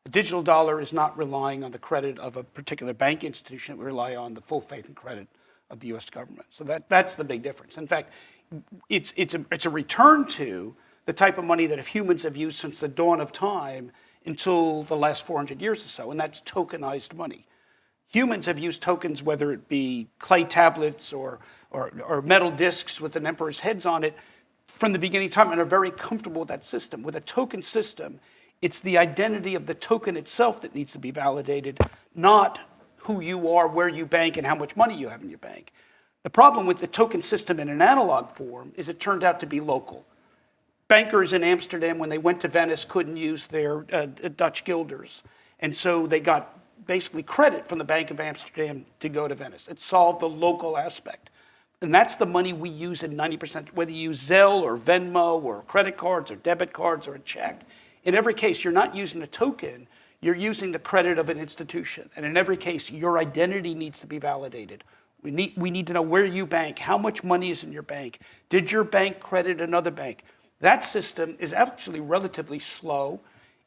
A digital dollar is not relying on the credit of a particular bank institution. We rely on the full faith and credit of the U.S. government. So that's the big difference. In fact, it's a return to the type of money that humans have used since the dawn of time until the last 400 years or so, and that's tokenized money. Humans have used tokens, whether it be clay tablets or metal discs with an emperor's heads on it, from the beginning of time, and are very comfortable with that system. With a token system, it's the identity of the token itself that needs to be validated, not who you are, where you bank, and how much money you have in your bank. The problem with the token system in an analog form is it turned out to be local. Bankers in Amsterdam, when they went to Venice, couldn't use their Dutch guilders. And so they got basically credit from the Bank of Amsterdam to go to Venice. It solved the local aspect. And that's the money we use in 90%, whether you use Zelle or Venmo or credit cards or debit cards or a check. In every case, you're not using a token, you're using the credit of an institution. And in every case, your identity needs to be validated. We need to know where you bank, how much money is in your bank. Did your bank credit another bank? That system is actually relatively slow.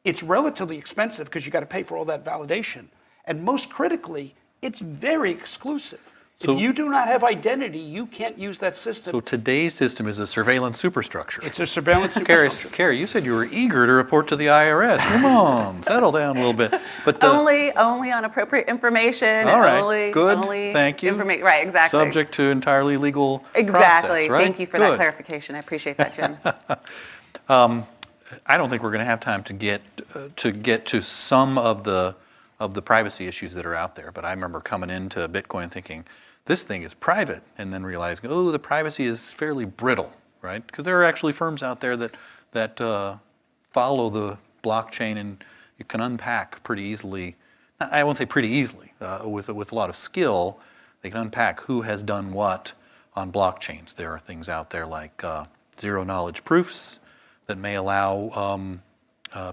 It's relatively expensive because you got to pay for all that validation. And most critically, it's very exclusive. So, if you do not have identity, you can't use that system. So today's system is a surveillance superstructure. It's a surveillance superstructure. Carrie, you said you were eager to report to the IRS. Come on, settle down a little bit. But only on appropriate information. All right, good. Thank you. Right, exactly. Subject to entirely legal exactly. process, right? Thank you for that clarification. I appreciate that, Jim. I don't think we're going to have time to get to some of the privacy issues that are out there. But I remember coming into Bitcoin thinking, this thing is private, and then realizing, oh, the privacy is fairly brittle, right? Because there are actually firms out there that follow the blockchain, and you can unpack pretty easily. I won't say pretty easily, with a lot of skill, they can unpack who has done what blockchains. There are things out there like zero-knowledge proofs that may allow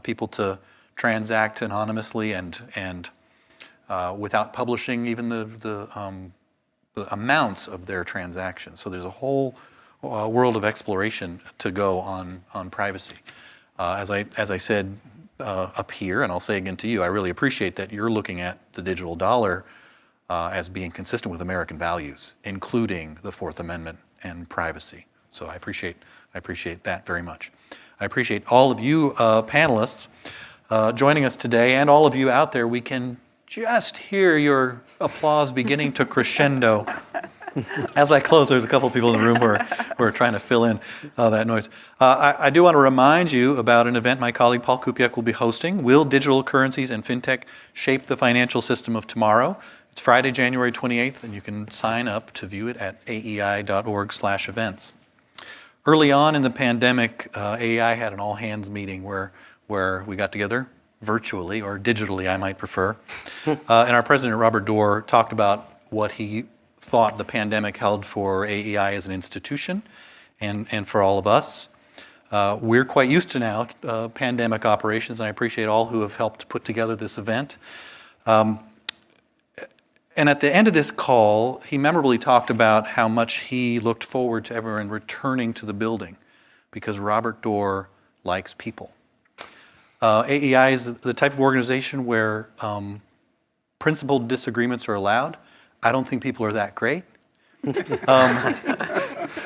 people to transact anonymously and without publishing even the amounts of their transactions. So there's a whole world of exploration to go on privacy. As I said up here, and I'll say again to you, I really appreciate that you're looking at the digital dollar as being consistent with American values, including the Fourth Amendment and privacy. So I appreciate that very much. I appreciate all of you panelists joining us today, and all of you out there. We can just hear your applause beginning to crescendo. As I close, there's a couple of people in the room who are trying to fill in that noise. I do want to remind you about an event my colleague Paul Kupiak will be hosting. Will digital currencies and fintech shape the financial system of tomorrow? It's Friday, January 28th, and you can sign up to view it at aei.org/events. Early on in the pandemic, AEI had an all-hands meeting where we got together virtually, or digitally, I might prefer. And our president, Robert Doar, talked about what he thought the pandemic held for AEI as an institution and for all of us. We're quite used to now pandemic operations, and I appreciate all who have helped put together this event. And at the end of this call, he memorably talked about how much he looked forward to everyone returning to the building because Robert Doar likes people. AEI is the type of organization where principled disagreements are allowed. I don't think people are that great.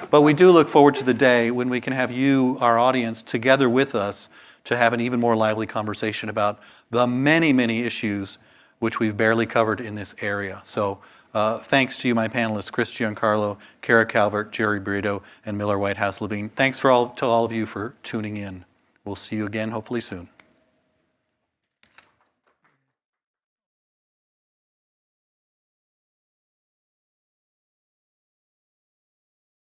But we do look forward to the day when we can have you, our audience, together with us to have an even more lively conversation about the many, many issues which we've barely covered in this area. So thanks to you, my panelists, Chris Giancarlo, Kara Calvert, Jerry Brito, and Miller Whitehouse-Levine. Thanks to all of you for tuning in. We'll see you again hopefully soon.